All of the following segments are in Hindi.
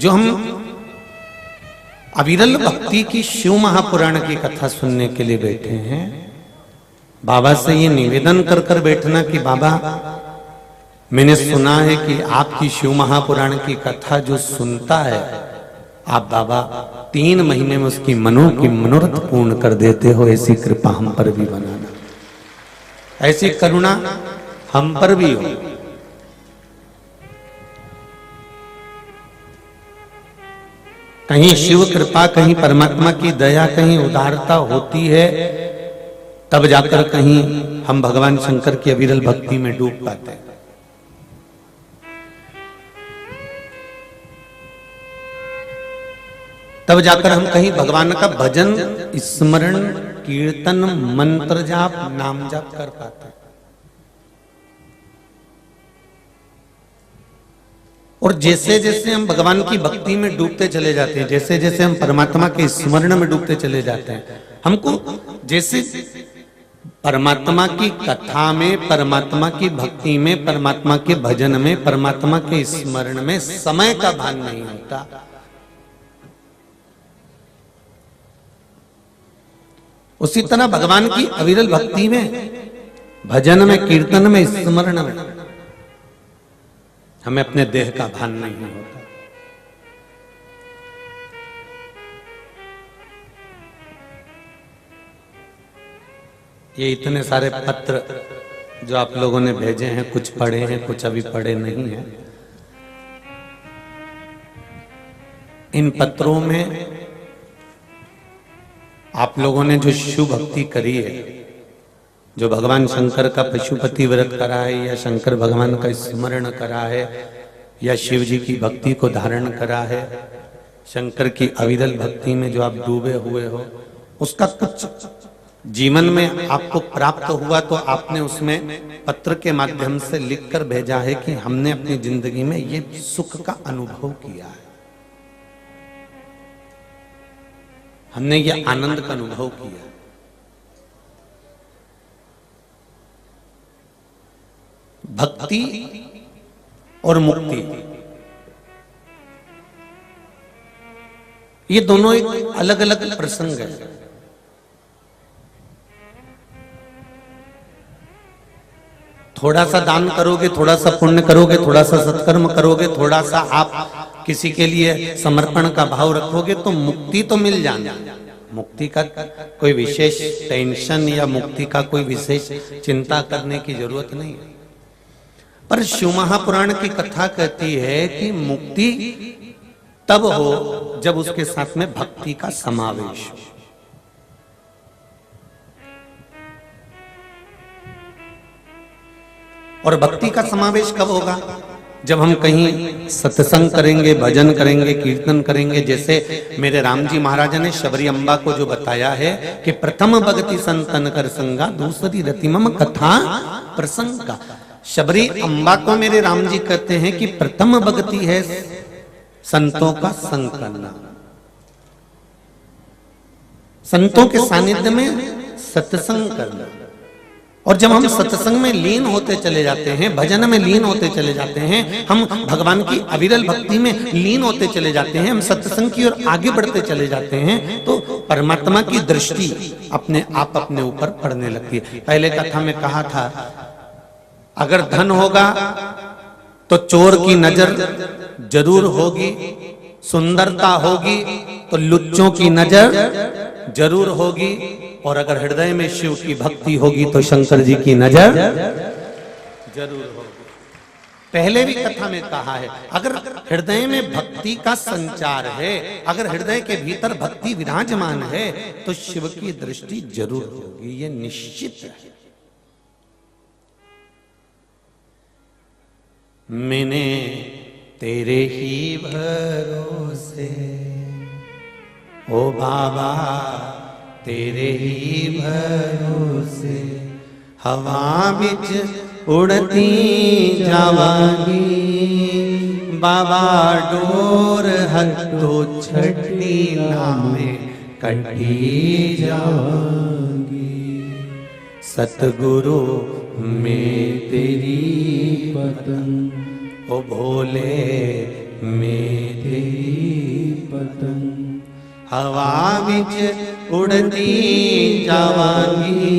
जो हम अविरल भक्ति की शिव महापुराण की कथा सुनने के लिए बैठे हैं, बाबा से ये निवेदन कर कर बैठना कि बाबा मैंने सुना है कि आपकी शिव महापुराण की कथा जो सुनता है, आप बाबा 3 महीने में उसकी मनोरथ पूर्ण कर देते हो। ऐसी कृपा हम पर भी बनाना, ऐसी करुणा हम पर भी हो। कहीं शिव कृपा, कहीं परमात्मा की दया, कहीं उदारता होती है, तब जाकर कहीं हम भगवान शंकर की अविरल भक्ति में डूब पाते हैं। तब जाकर हम कहीं भगवान का भजन, स्मरण, कीर्तन, मंत्र जाप, नाम जाप कर पाते हैं। और जैसे जैसे हम भगवान की भक्ति में डूबते चले जाते हैं, जैसे जैसे हम परमात्मा के स्मरण में डूबते चले जाते हैं, हमको जैसे परमात्मा की कथा में, परमात्मा की भक्ति में, परमात्मा के भजन में, परमात्मा के स्मरण में समय का भान नहीं होता। उसी तरह भगवान की अविरल भक्ति में, भजन में, कीर्तन में, स्मरण में हमें अपने देह का भान नहीं होता। ये इतने सारे पत्र जो आप लोगों ने भेजे हैं, कुछ पढ़े हैं, कुछ अभी पढ़े नहीं हैं। इन पत्रों में आप लोगों ने जो शिव भक्ति करी है, जो भगवान शंकर का पशुपति व्रत करा है, या शंकर भगवान का स्मरण करा है, या शिव जी की भक्ति को धारण करा है, शंकर की अविरल भक्ति में जो आप डूबे हुए हो, उसका कुछ जीवन में आपको प्राप्त हुआ तो आपने उसमें पत्र के माध्यम से लिखकर भेजा है कि हमने अपनी जिंदगी में ये सुख का अनुभव किया है, हमने ये आनंद का अनुभव किया। भक्ति और मुक्ति, ये दोनों एक अलग अलग प्रसंग है। थोड़ा सा दान करोगे, थोड़ा सा पुण्य करोगे, थोड़ा सा सत्कर्म करोगे, थोड़ा सा आप किसी के लिए समर्पण का भाव रखोगे तो मुक्ति तो मिल जाना। मुक्ति का कोई विशेष टेंशन या मुक्ति का कोई विशेष चिंता करने की जरूरत नहीं है। पर शिव महापुराण की कथा कहती है कि मुक्ति तब हो जब उसके साथ में भक्ति का समावेश हो। और भक्ति का समावेश कब होगा? जब हम कहीं सत्संग करेंगे, भजन करेंगे, कीर्तन करेंगे। जैसे मेरे राम जी महाराज ने शबरी अम्बा को जो बताया है कि प्रथम भक्ति संतन कर संगा, दूसरी रतिमम कथा प्रसंग का। शबरी अम्बा को मेरे राम जी कहते हैं कि प्रथम भक्ति है संतों का संग करना, संतों के सानिध्य में सत्संग करना। और जब हम सत्संग में लीन होते चले जाते हैं, भजन में लीन होते चले जाते हैं, हम भगवान की अविरल भक्ति में लीन होते चले जाते हैं, हम सत्संग की ओर आगे बढ़ते चले जाते हैं, तो परमात्मा की दृष्टि अपने आप अपने ऊपर पड़ने लगती है। पहले कथा में कहा था, अगर धन होगा तो चोर की नजर जरूर होगी, सुंदरता होगी तो लुच्चों की नजर जरूर होगी, और अगर हृदय में शिव की भक्ति होगी तो शंकर जी की नजर जरूर होगी। पहले भी कथा में कहा है, अगर हृदय में भक्ति का संचार है, अगर हृदय के भीतर भक्ति विराजमान है तो शिव की दृष्टि जरूर होगी, ये निश्चित है। मैंने तेरे ही भरोसे ओ बाबा, तेरे ही भरोसे हवा बिच उड़ती जावांगी, बाबा डोर हथो छठी नामे कटी जावांगी। सतगुरु में तेरी पतंग, ओ भोले में तेरी पतंग। हवा विच उड़ती जावांगी,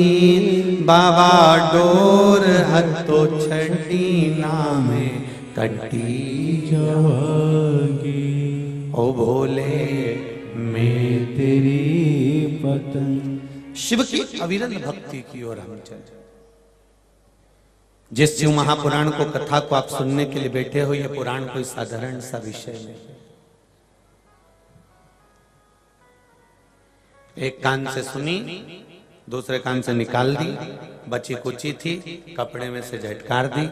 बाबा डोर हथो छड़ी नामे कटी जावांगी। ओ भोले मैं तेरी पतंग। शिव की अविरल भक्ति की ओर हम चले। जिस शिव महापुराण को, कथा को आप सुनने के लिए बैठे हो, यह पुराण कोई साधारण सा विषय नहीं। एक कान से सुनी, दूसरे कान से निकाल दी, बची कुची थी, कपड़े में से झटकार दी।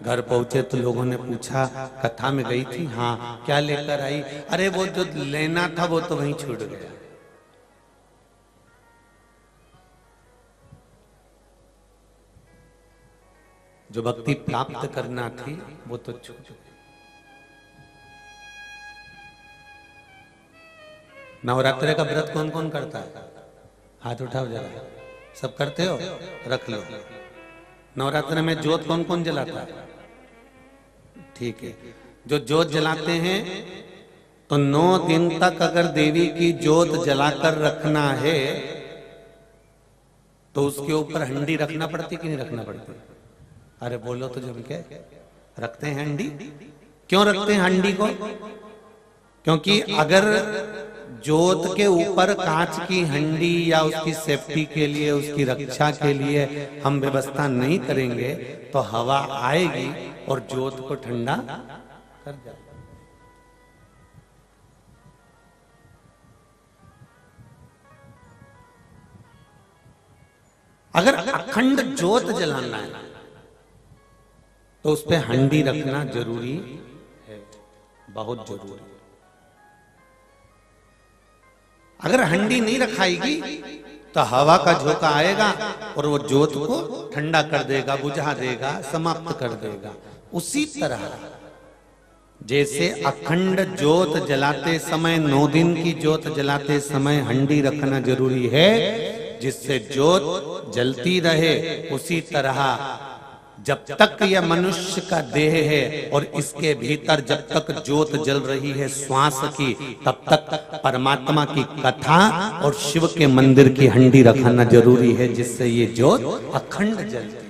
घर पहुंचे तो लोगों ने पूछा, कथा में गई थी? हाँ। क्या लेकर आई? अरे वो जो लेना था वो तो वहीं छूट गया। जो भक्ति प्राप्त करना थी वो तो छूट गई। नवरात्रि का व्रत कौन कौन करता है? हाथ उठाओ जरा। सब करते हो? रख लो। नवरात्रि में जोत कौन कौन जलाता है? ठीक है। जो जोत जलाते हैं तो 9 दिन तक अगर देवी की जोत जलाकर रखना है तो उसके ऊपर हंडी रखना पड़ती कि नहीं रखना पड़ती? अरे बोलो तो जब के रखते हैं हंडी। क्यों रखते हैं हंडी को? क्योंकि अगर जोत के ऊपर कांच की हंडी या उसकी सेफ्टी के लिए, उसकी रक्षा के लिए हम व्यवस्था नहीं करेंगे तो हवा आएगी और जोत को ठंडा कर जाएगी। अगर अखंड जोत जलाना है तो उस पे हंडी रखना जरूरी है, बहुत जरूरी। अगर हंडी नहीं रखाएगी तो हवा का झोंका आएगा और वो जोत को ठंडा कर देगा, बुझा देगा, समाप्त कर देगा। उसी तरह जैसे अखंड जोत जलाते समय, 9 दिन की जोत जलाते समय हंडी रखना जरूरी है, जिससे जोत जलती रहे, उसी तरह जब तक यह मनुष्य का देह है और इसके भीतर जब तक जोत जल रही है श्वास की, तब तक परमात्मा की कथा और शिव के मंदिर की हंडी रखना जरूरी है, जिससे ये जोत अखंड जलती है।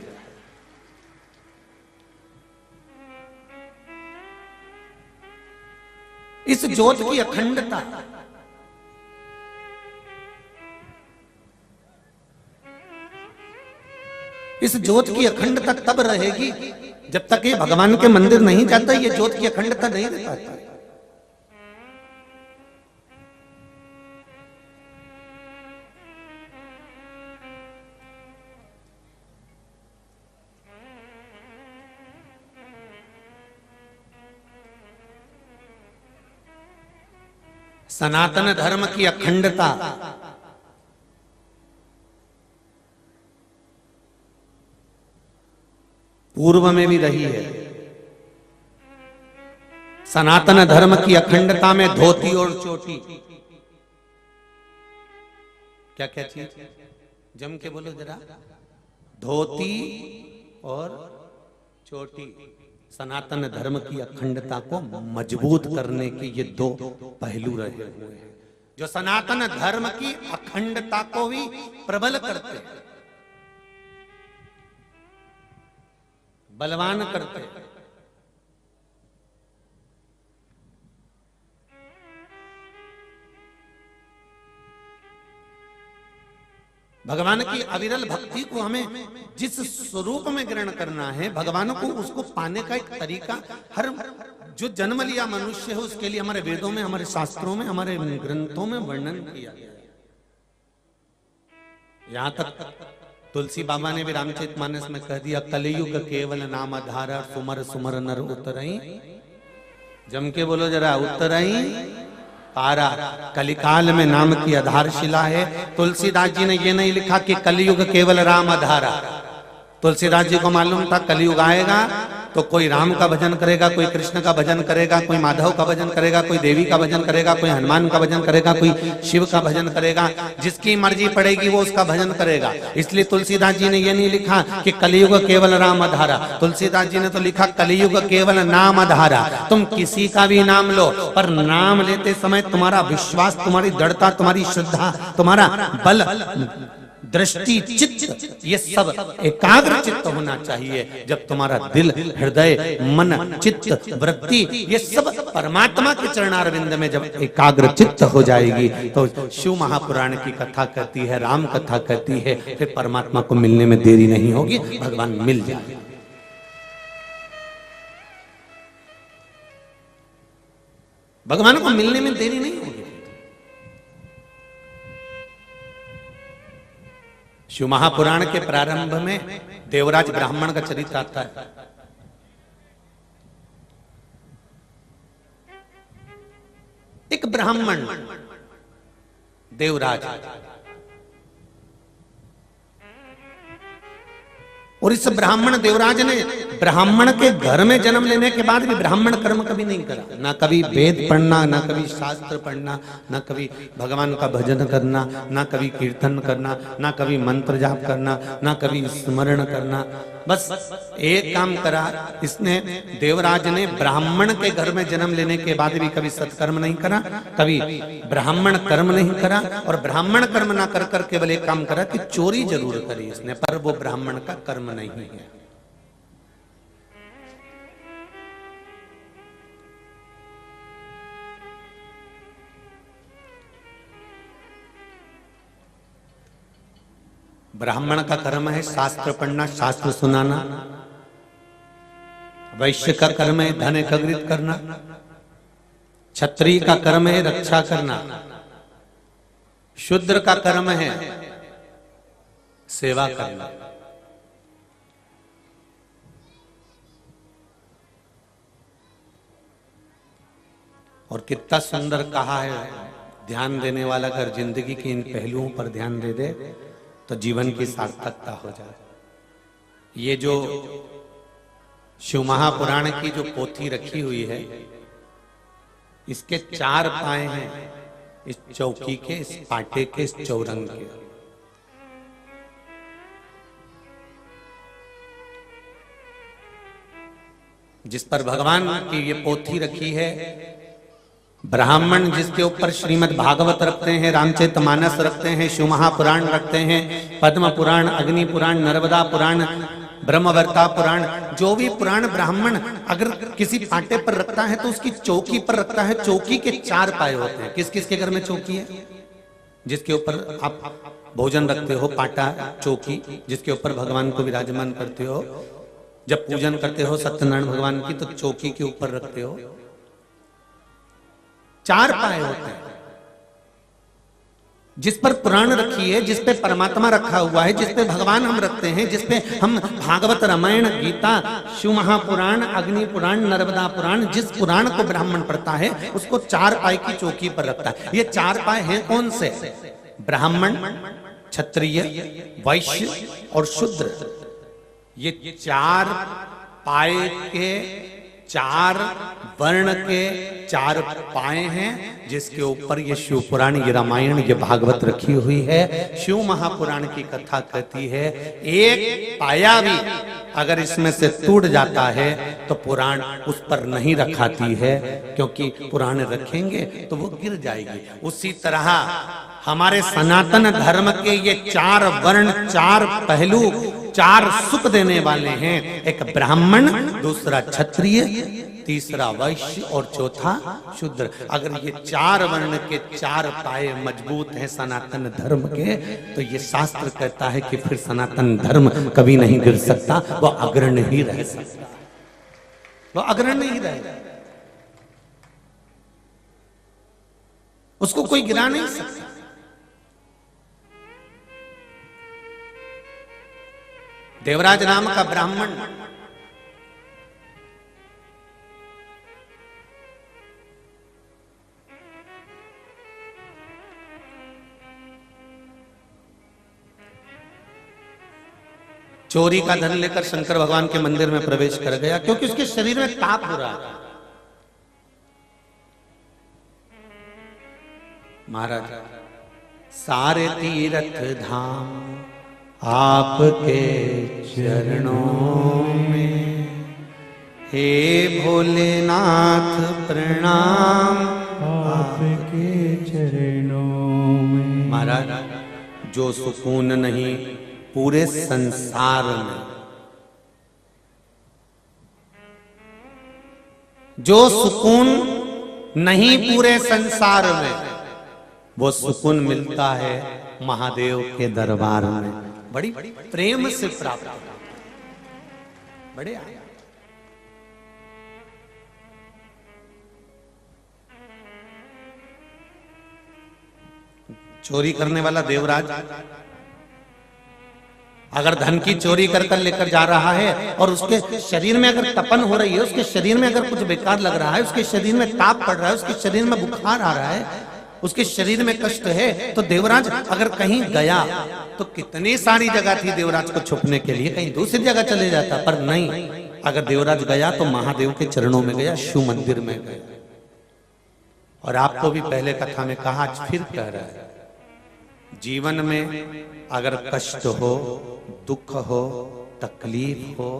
इस जोत की अखंडता इस जोत की अखंडता तब रहेगी जब तक ये भगवान के मंदिर नहीं जाता, ये जोत की अखंडता नहीं रह पाती। सनातन धर्म की अखंडता पूर्व में भी रही है। सनातन धर्म की अखंडता में धोती और चोटी, क्या क्या चीज? जम के बोलो जरा। धोती और चोटी सनातन धर्म की अखंडता को मजबूत करने के ये 2 पहलू रहे हुए हैं, जो सनातन धर्म की अखंडता को भी प्रबल करते हैं, बलवान करते। भगवान की अविरल भक्ति को हमें जिस स्वरूप में ग्रहण करना है, भगवान को उसको पाने का एक तरीका, हर जो जन्म लिया मनुष्य है उसके लिए हमारे वेदों में, हमारे शास्त्रों में, हमारे ग्रंथों में वर्णन किया गया है। यहां तक तुलसी बाबा ने भी रामचरितमानस में कह दिया, कलयुग केवल नाम आधार, सुमर सुमर नर उतरई। जम के बोलो जरा, उतरई पारा। कलिकाल में नाम की आधारशिला है। तुलसीदास जी ने ये नहीं लिखा कि कलयुग केवल राम आधारा। तुलसीदास जी को मालूम था कलयुग आएगा तो कोई राम का भजन करेगा, कोई कृष्ण का भजन करेगा, कोई माधव का भजन करेगा, कोई देवी का भजन करेगा, कोई हनुमान का भजन करेगा, कोई शिव का भजन करेगा। जिसकी मर्जी पड़ेगी वो उसका भजन करेगा। इसलिए तुलसीदास जी ने ये नहीं लिखा कि कलयुग केवल राम आधारा, तुलसीदास जी ने तो लिखा कलयुग केवल नाम आधारा। तुम किसी का भी नाम लो, पर नाम लेते समय तुम्हारा विश्वास, तुम्हारी दृढ़ता, तुम्हारी श्रद्धा, तुम्हारा बल, दृष्टि, चित्त, ये सब एकाग्र चित्त होना चाहिए। जब तुम्हारा दिल, हृदय, मन, चित्त, वृत्ति ये सब परमात्मा के चरणारविंद में जब एकाग्र चित्त हो जाएगी तो शिव महापुराण की कथा कहती है, राम कथा कहती है, फिर परमात्मा को मिलने में देरी नहीं होगी, भगवान मिल जाएंगे। भगवान को मिलने में देरी नहीं होगी। शिव महापुराण के प्रारंभ में देवराज ब्राह्मण का चरित्र आता है। एक ब्राह्मण देवराज, और इस ब्राह्मण देवराज ने ब्राह्मण के घर में जन्म लेने के बाद भी ब्राह्मण कर्म कभी नहीं करा। ना कभी वेद पढ़ना, ना कभी शास्त्र पढ़ना, ना कभी भगवान का भजन करना, ना कभी कीर्तन करना, ना कभी मंत्र जाप करना, ना कभी स्मरण करना। बस एक काम करा इसने, देवराज ने ब्राह्मण के घर में जन्म लेने के बाद भी कभी सत्कर्म नहीं करा, कभी ब्राह्मण कर्म नहीं करा, और ब्राह्मण कर्म ना कर कर केवल एक काम करा कि चोरी जरूर करी इसने, पर वो ब्राह्मण का कर्म नहीं है। ब्राह्मण का कर्म है शास्त्र पढ़ना, शास्त्र सुनाना। वैश्य का कर्म है धन एकत्रित करना। क्षत्रिय का कर्म है रक्षा करना। शूद्र का कर्म है सेवा करना। और कितना सुंदर कहा है, ध्यान देने वाला अगर जिंदगी के इन पहलुओं पर ध्यान दे दे तो जीवन की सार्थकता हो जाए। ये जो शिव महापुराण की जो पोथी रखी हुई है, इसके 4 पाए हैं, इस चौकी के, इस पाटे के, इस चौरंग के। जिस पर भगवान की ये पोथी रखी है, ब्राह्मण जिसके ऊपर श्रीमद् भागवत रखते हैं, रामचरितमानस रखते हैं, शिव महापुराण रखते हैं, पद्म पुराण, अग्नि पुराण, नर्मदा पुराण, ब्रह्मवर्ता पुराण, जो भी पुराण ब्राह्मण अगर किसी पाटे पर रखता है तो उसकी चौकी पर रखता है। चौकी के 4 पाए होते हैं। किस किस के घर में चौकी है? जिसके ऊपर आप भोजन रखते हो, पाटा चौकी, जिसके ऊपर भगवान को विराजमान करते हो, जब पूजन करते हो सत्यनारायण भगवान की तो चौकी के ऊपर रखते हो। 4 पाए होते हैं जिस पर पुराण रखी है, जिस पे परमात्मा रखा हुआ है, जिस पे भगवान हम रखते हैं, जिस पे हम भागवत, रामायण, गीता, शिव महापुराण, अग्नि पुराण, नर्मदा पुराण, जिस पुराण को ब्राह्मण पढ़ता है उसको 4 पाए की चौकी पर रखता है। ये 4 पाए हैं कौन से? ब्राह्मण, क्षत्रिय, वैश्य और शूद्र। ये 4 पाए के, 4 वर्ण के 4 पाए हैं, जिसके ऊपर ये शिव पुराण, ये रामायण, ये भागवत रखी हुई है। शिव महापुराण की कथा कहती है एक पाया भी अगर इसमें से टूट जाता है तो पुराण उस पर नहीं रखाती है, क्योंकि पुराण रखेंगे तो वो गिर जाएगी। उसी तरह हमारे सनातन धर्म के ये 4 वर्ण, 4 पहलू, 4 सुख देने वाले हैं। एक ब्राह्मण, दूसरा क्षत्रिय, तीसरा वैश्य और चौथा शूद्र। अगर ये 4 वर्ण के 4 पाए मजबूत हैं सनातन धर्म के, तो ये शास्त्र कहता है कि फिर सनातन धर्म कभी नहीं गिर सकता, वो अग्रणी ही रह सकता, वो अग्रणी ही रहेगा, उसको कोई गिरा नहीं सकता। देवराज नाम का ब्राह्मण चोरी का धन लेकर शंकर भगवान के मंदिर में प्रवेश कर गया, क्योंकि उसके शरीर में ताप हो रहा था। महाराज, सारे तीर्थ धाम आपके चरणों में, हे भोलेनाथ प्रणाम आपके चरणों में। महाराज, जो सुकून नहीं पूरे संसार में, जो सुकून नहीं पूरे संसार में, वो सुकून मिलता है महादेव के दरबार में। बड़ी प्रेम से प्राप्त होता है। बड़े चोरी करने वाला देवराज अगर धन की चोरी कर कर लेकर जा रहा है और उसके शरीर में अगर तपन हो रही है, उसके शरीर में अगर कुछ बेकार लग रहा है, उसके शरीर में ताप पड़ रहा है, उसके शरीर में बुखार आ रहा है, उसके शरीर में कष्ट है, तो देवराज अगर कहीं गया तो कितनी सारी जगह थी देवराज को छुपने के लिए, कहीं दूसरी जगह चले जाता, पर नहीं, अगर देवराज गया तो महादेव के चरणों में गया, शिव मंदिर में गया। और आपको भी पहले कथा में कहा, आज फिर कह रहा है, जीवन में अगर कष्ट हो, दुख हो, तकलीफ हो,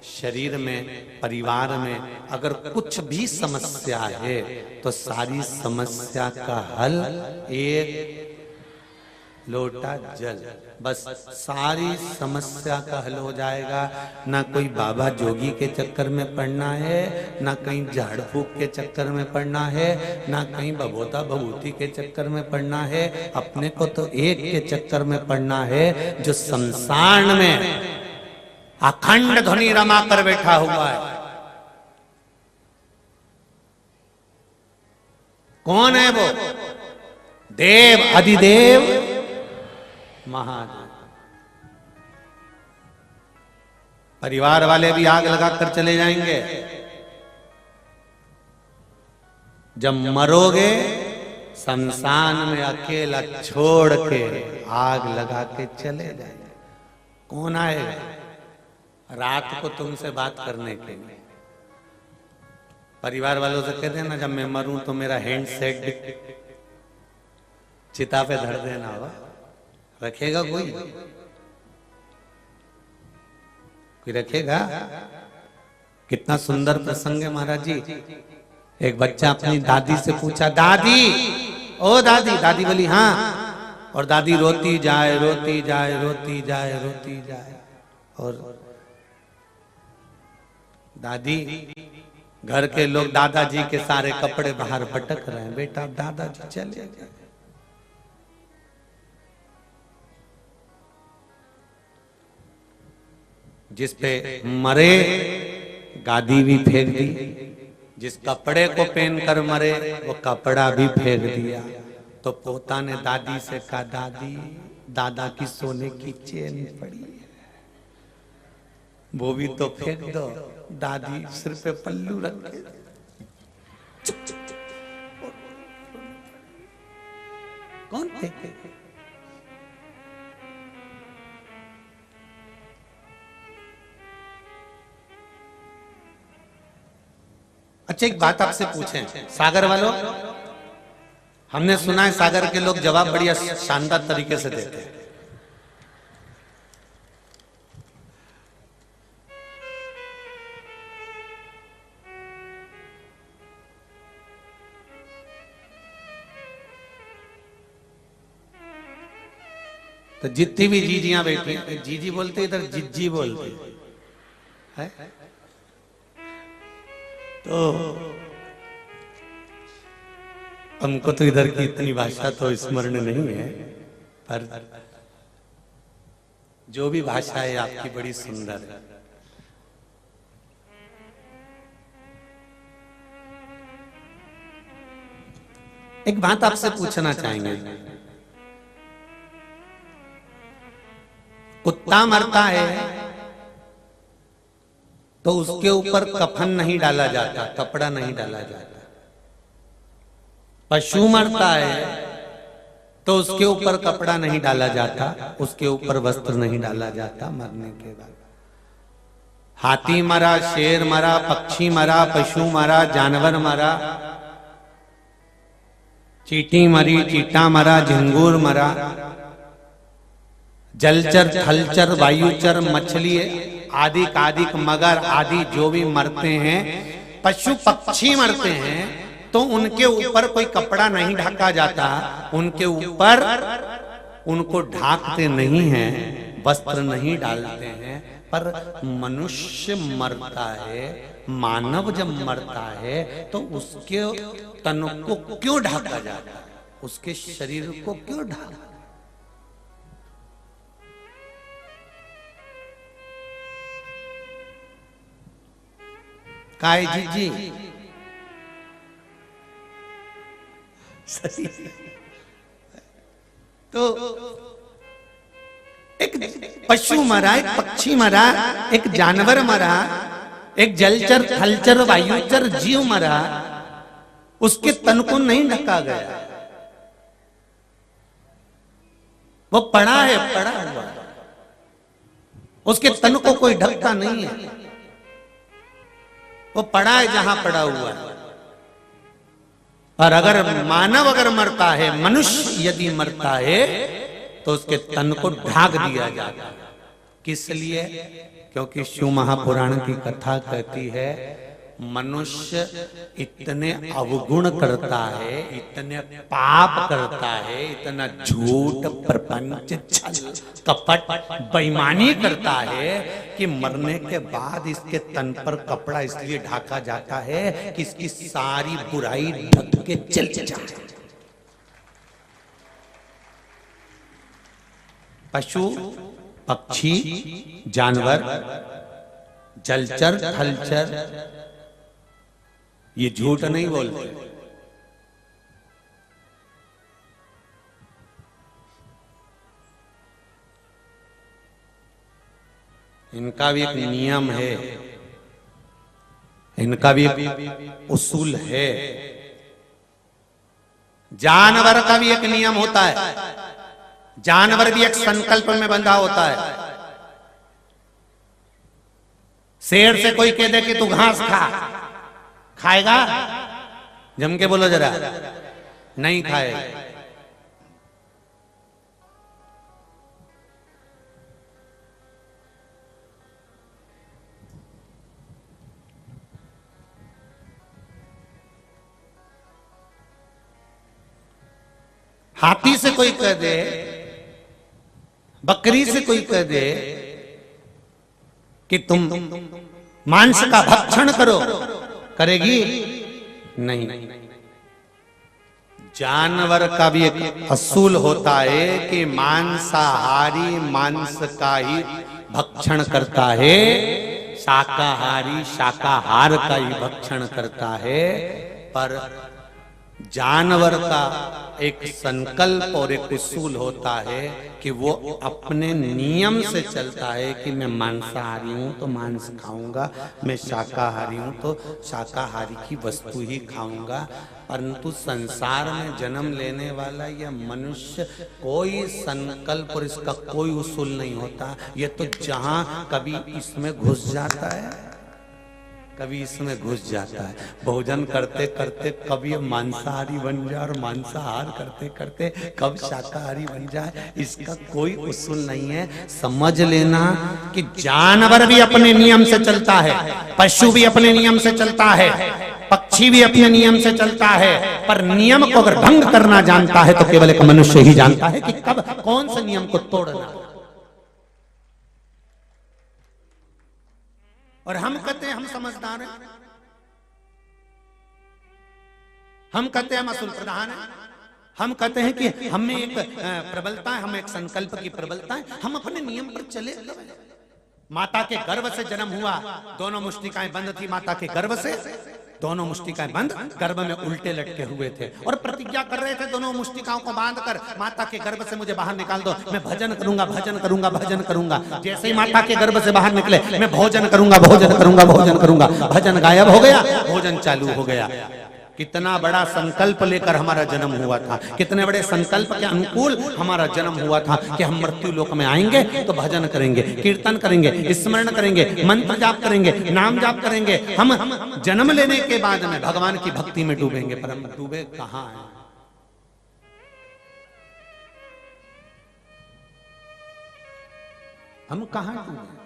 शरीर में, परिवार में अगर कुछ भी समस्या है, तो सारी समस्या का हल एक लोटा जल, बस सारी समस्या का हल हो जाएगा। ना कोई बाबा जोगी के चक्कर में पड़ना है, ना कहीं झाड़ फूक के चक्कर में पड़ना है, ना कहीं बभोता भभूति के चक्कर में पड़ना है। अपने को तो एक के चक्कर में पड़ना है, जो संसार में अखंड ध्वनि रमा कर बैठा हुआ है। कौन है वो? देव अधिदेव महादेव। परिवार वाले भी आग लगाकर चले जाएंगे, जब मरोगे शमशान में अकेला छोड़ के आग लगा के चले जाएंगे। कौन आएगा रात को तुमसे बात करने के लिए? परिवार वालों से कह देना, जब मैं मरूं तो मेरा हैंडसेट चिता पे धर देना। होगा रखेगा कोई रखेगा? कितना सुंदर प्रसंग है महाराज जी। एक बच्चा अपनी दादी से पूछा, दादी, ओ दादी। दादी बोली हाँ, और दादी रोती जाए रोती जाए रोती जाए रोती जाए, और दादी, घर के लोग दादाजी के सारे कपड़े बाहर पटक रहे हैं, बेटा दादाजी चले गए। जिस पे मरे गादी भी फेंक दी, जिस कपड़े को पहनकर मरे वो कपड़ा भी फेंक दिया। तो पोता ने दादी से कहा, दादी, दादा की सोने की चेन पड़ी है, वो भी तो फेंक दो। दादी सिर पे पल्लू रख के कौन फेंके? अच्छा, एक बात आपसे पूछें, सागर वालों, हमने सुना है सागर के लोग जवाब बढ़िया शानदार तरीके से देते हैं। तो जितनी भी जीजियां बैठी, जीजी बोलते इधर जिज्जी बोलते है। तो हमको तो इधर की इतनी भाषा तो स्मरण नहीं है, पर जो भी भाषा है आपकी बड़ी सुंदर है। एक बात आपसे पूछना चाहेंगे, कुत्ता मरता है तो उसके ऊपर कफन नहीं डाला जाता, कपड़ा नहीं डाला जाता। पशु मरता है तो उसके ऊपर कपड़ा नहीं डाला जाता, उसके ऊपर वस्त्र नहीं डाला जाता मरने के बाद। हाथी मरा, शेर मरा, पक्षी मरा, पशु मरा, जानवर मरा, चींटी मरी, चींटा मरा, झिंगूर मरा, जलचर, थलचर, वायुचर, मछली आदि कादिक, मगर आदि जो भी मरते हैं, पशु पक्षी मरते हैं, तो उनके ऊपर कोई कपड़ा नहीं ढका जाता, उनके ऊपर उनको ढाकते नहीं हैं, वस्त्र नहीं डालते हैं। पर मनुष्य मरता है, मानव जब मरता है तो उसके तन को क्यों ढाका जाता है, उसके शरीर को क्यों ढाका? काय जी तो एक पशु मरा, एक पक्षी मरा, एक जानवर मरा, एक जलचर, थलचर, वायुचर जीव मरा, उसके तन को नहीं ढका गया, वो पड़ा है, पड़ा हुआ, उसके तन को कोई ढकता नहीं है, वो पड़ा है जहां पड़ा हुआ है। और अगर मानव अगर मरता है, मनुष्य यदि मरता है, तो उसके तन को ढाक दिया जाता है। किस लिए? क्योंकि शिव महापुराण की कथा कहती है, मनुष्य इतने अवगुण करता है, इतने पाप करता है, इतना झूठ, प्रपंच, छल, कपट, बेईमानी करता है कि मरने के बाद इसके तन पर कपड़ा इसलिए ढाका जाता है कि इसकी सारी बुराई ढक के चल जाए। पशु, पक्षी, जानवर, जलचर, थलचर ये झूठ नहीं बोलते। इनका भी एक नियम है, इनका भी एक उसूल है। जानवर का भी एक नियम होता है, जानवर भी एक संकल्प में बंधा होता है। शेर से कोई कह दे कि तू घास खा, खाएगा? जम के बोलो जरा, नहीं खाएगा। हाथी से कोई कह दे, बकरी से कोई कह दे कि तुम मांस का भक्षण करो, करेगी? नहीं। जानवर का भी एक असूल होता है कि मांसाहारी मांस का ही भक्षण करता है, शाकाहारी शाकाहार का ही भक्षण करता है। पर जानवर का एक संकल्प और एक उसूल होता है कि वो अपने नियम से चलता है कि मैं मांसाहारी हूं तो मांस खाऊंगा, मैं शाकाहारी हूं तो शाकाहारी की वस्तु ही खाऊंगा। परंतु संसार में जन्म लेने वाला यह मनुष्य कोई संकल्प और इसका कोई उसूल नहीं होता। ये तो जहां कभी इसमें घुस जाता है, कभी इसमें घुस जाता है। भोजन करते करते कभी मांसाहारी बन जाए और मांसाहार करते करते कब शाकाहारी बन जाए, इसका कोई उसूल नहीं है। समझ लेना कि जानवर भी अपने नियम से चलता है, पशु भी अपने नियम से चलता है, पक्षी भी अपने नियम से चलता है। पर नियम को अगर भंग करना जानता है तो केवल एक मनुष्य ही जानता है कि कब कौन से नियम को तोड़ना। और हम कहते हैं हम समझदार हैं, हम कहते हैं हम असूल प्रधान हैं, हम कहते हैं कि हमें एक प्रबलता है, हमें एक संकल्प की प्रबलता है, हम अपने नियम पर चले। माता के गर्भ से जन्म हुआ, दोनों मुष्टिकाएं बंद थी माता के गर्भ से, दोनों मुष्टिकाएं बंद, गर्भ में उल्टे लटके हुए थे और प्रतिज्ञा कर रहे थे दोनों मुष्टिकाओं को बांधकर, माता के गर्भ से मुझे बाहर निकाल दो, मैं भजन करूंगा, भजन करूंगा, भजन करूंगा। जैसे ही माता के गर्भ से बाहर निकले, मैं भोजन करूंगा, भोजन करूंगा, भोजन करूंगा, भजन गायब हो गया, भोजन चालू हो गया। कितना बड़ा संकल्प लेकर हमारा जन्म हुआ था, कितने बड़े संकल्प के अनुकूल हमारा जन्म हुआ था कि हम मृत्यु लोक में आएंगे तो भजन करेंगे, कीर्तन करेंगे, स्मरण करेंगे, मंत्र जाप करेंगे, नाम जाप करेंगे। हम जन्म लेने के बाद में भगवान की भक्ति में डूबेंगे, पर हम डूबे कहां हैं? हम कहां डूबे?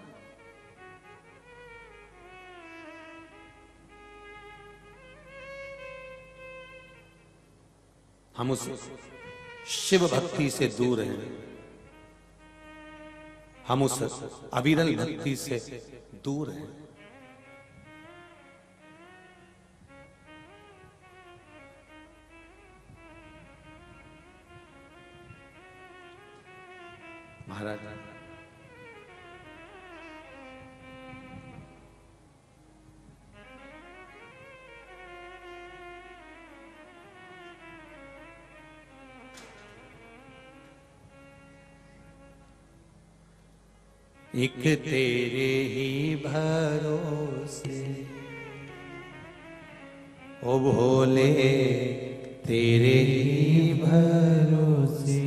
हम उस शिव भक्ति से दूर हैं, हम उस अविरल भक्ति से दूर हैं। महाराज एक तेरे ही भरोसे ओ भोले, तेरे ही भरोसे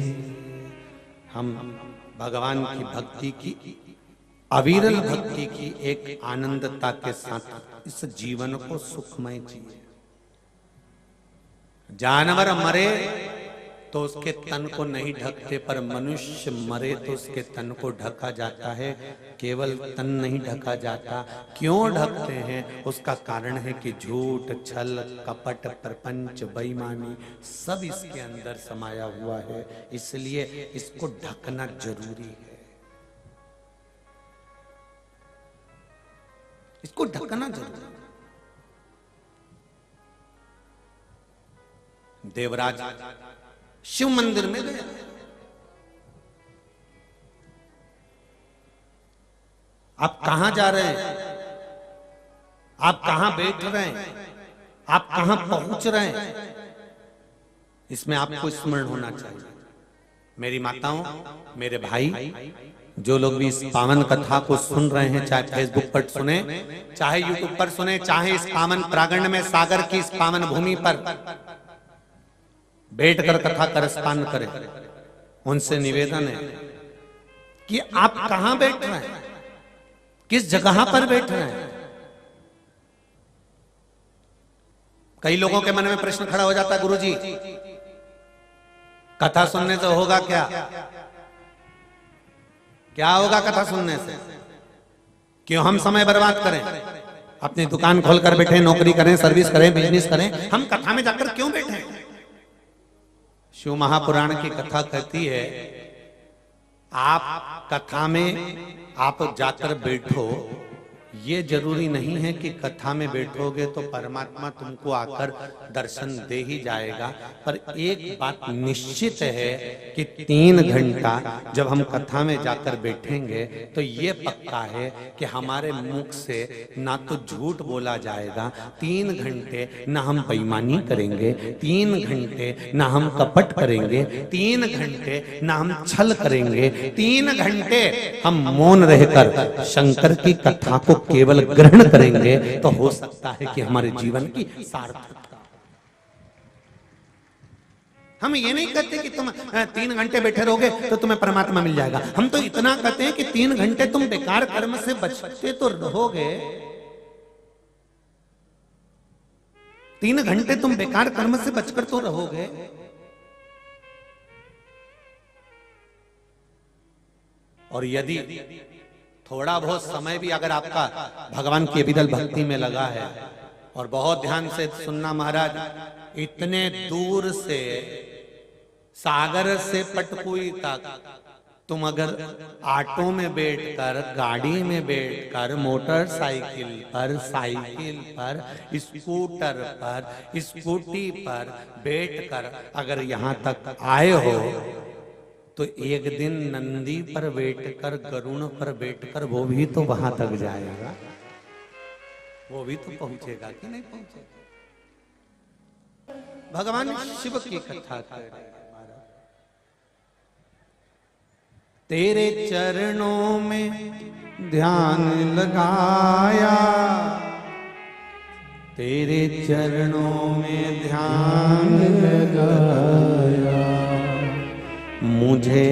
हम भगवान की भक्ति की, अविरल भक्ति की एक आनंदता के साथ इस जीवन को सुखमय जिए। जानवर मरे तो उसके तन को नहीं ढकते, पर मनुष्य मरे तो उसके तन को ढका जाता है, केवल तन नहीं ढका जाता। क्यों ढकते हैं? उसका कारण है कि झूठ, छल, कपट, प्रपंच, बेईमानी सब इसके अंदर समाया हुआ है, इसलिए इसको ढकना जरूरी है, इसको ढकना जरूरी है। देवराज शिव मंदिर में गए, आप कहां जा रहे हैं, आप कहां बैठ रहे हैं, आप कहां पहुंच रहे हैं, इसमें आपको स्मरण होना चाहिए। मेरी माताओं, मेरे भाई, जो लोग भी इस पावन कथा को सुन रहे हैं, चाहे फेसबुक पर सुने, चाहे यूट्यूब पर सुने, चाहे इस पावन प्रांगण में सागर की इस पावन भूमि पर बैठकर कथा करस्पान करें, उनसे निवेदन है कि आप कहां बैठ रहे हैं, किस जगह पर बैठ रहे हैं। कई लोगों के मन में प्रश्न खड़ा हो जाता है, गुरुजी कथा सुनने से होगा क्या? क्या होगा कथा सुनने से? क्यों हम समय बर्बाद करें? अपनी दुकान खोलकर बैठे, नौकरी करें, सर्विस करें, बिजनेस करें, हम कथा में जाकर क्यों बैठे? शिव महापुराण की कथा कहती है, आप कथा में आप जाकर बैठो, ये जरूरी नहीं है कि कथा में बैठोगे तो परमात्मा तुमको आकर दर्शन दे ही जाएगा, पर एक बात निश्चित है कि 3 घंटा जब हम कथा में जाकर बैठेंगे तो ये पक्का है कि हमारे मुख से ना तो झूठ बोला जाएगा, 3 घंटे ना हम बेईमानी करेंगे, 3 घंटे ना हम कपट करेंगे, 3 घंटे ना हम छल करेंगे, 3 घंटे हम मौन रहकर शंकर की कथा को केवल ग्रहण करेंगे, तो हो सकता है कि हमारे जीवन की सार्थकता। हम ये नहीं कहते कि तुम 3 घंटे बैठे रहोगे तो तुम्हें परमात्मा मिल जाएगा, हम तो इतना कहते हैं कि 3 घंटे तुम बेकार कर्म से बचते तो रहोगे, 3 घंटे तुम बेकार कर्म से बचकर तो रहोगे। और यदि थोड़ा बहुत समय भी अगर आपका भगवान की अविरल भक्ति में लगा है, और बहुत ध्यान से सुनना महाराज, इतने दूर से सागर से पटकुई तक तुम अगर ऑटो में बैठकर, गाड़ी में बैठकर, मोटरसाइकिल पर, साइकिल पर, स्कूटर पर, स्कूटी पर बैठकर अगर यहां तक आए हो, तो एक दिन नंदी पर बैठकर, गरुण पर बैठकर वो भी तो वहां तक जाएगा, वो भी तो पहुंचेगा कि नहीं पहुंचेगा। भगवान शिव की कथा कर रहे हैं, तेरे चरणों में ध्यान लगाया, तेरे चरणों में ध्यान लगाया, मुझे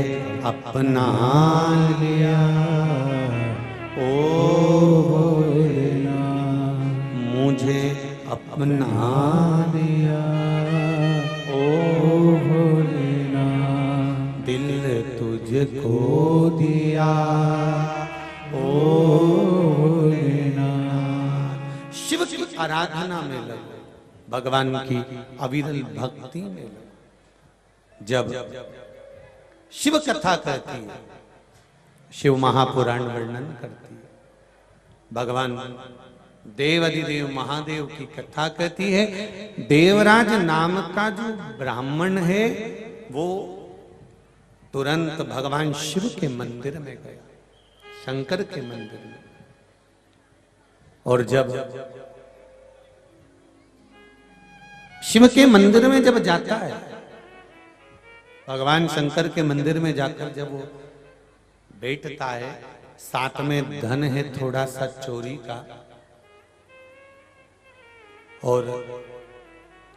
अपना लिया। ओ भोलेनाथ मुझे अपना लिया, ओ भोलेनाथ दिल तुझको दिया, ओ भोलेनाथ। शिव की आराधना में लगो, भगवान की अविरल भक्ति में लगो। जब शिव कथा कहती है, शिव महापुराण वर्णन करती है, भगवान देवाधिदेव महादेव की कथा कहती है। देवराज नाम का जो ब्राह्मण है वो तुरंत भगवान शिव के मंदिर में गया, शंकर के मंदिर में। और जब शिव के मंदिर में जब जाता है, भगवान शंकर के मंदिर में जाकर जब वो बैठता है, साथ में धन है थोड़ा सा चोरी का, और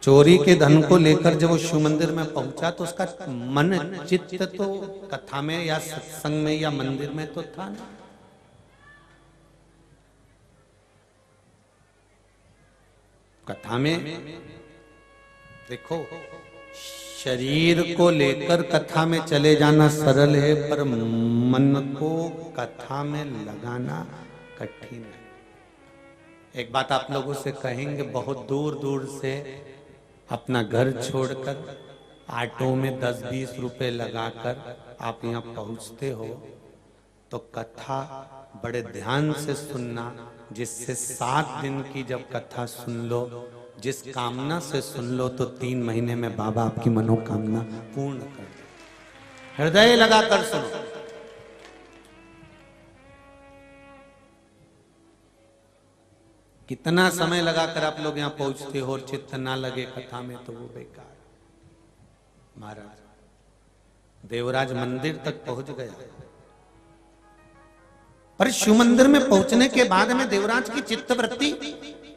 चोरी के धन को लेकर जब वो शिव मंदिर में पहुंचा तो उसका मन चित्त तो कथा में या सत्संग में या मंदिर में तो था ना। कथा में देखो, शरीर को लेकर कथा में चले जाना सरल है, पर मन को कथा में लगाना कठिन है। एक बात आप लोगों से कहेंगे, बहुत दूर दूर से अपना घर छोड़कर ऑटो में 10-20 रुपए लगाकर आप यहाँ पहुंचते हो, तो कथा बड़े ध्यान से सुनना, जिससे 7 दिन की जब कथा सुन लो, जिस कामना से सुन लो, तो 3 महीने में बाबा आपकी मनोकामना पूर्ण कर दे। हृदय लगाकर सुनो। कितना समय लगाकर आप लोग यहाँ पहुंचते हो और चित्त ना लगे कथा में, तो वो बेकार। महाराज देवराज मंदिर तक पहुंच गया, पर शिव मंदिर में पहुंचने के बाद में देवराज की चित्तवृत्ति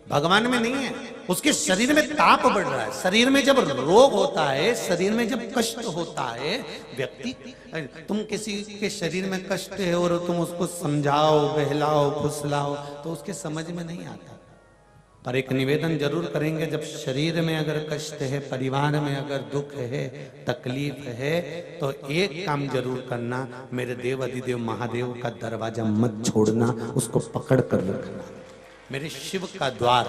भगवान में नहीं है, उसके शरीर में ताप बढ़ रहा है। शरीर में जब रोग होता है, शरीर में जब कष्ट होता है, व्यक्ति, तुम किसी के शरीर में कष्ट है और तुम उसको समझाओ, बहलाओ, फुसलाओ, तो उसके समझ में नहीं आता। पर एक निवेदन जरूर करेंगे, जब शरीर में अगर कष्ट है, परिवार में अगर दुख है, तकलीफ है, तो एक काम जरूर करना, मेरे देव अधिदेव महादेव का दरवाजा मत छोड़ना, उसको पकड़ कर रखना। मेरे शिव का द्वार,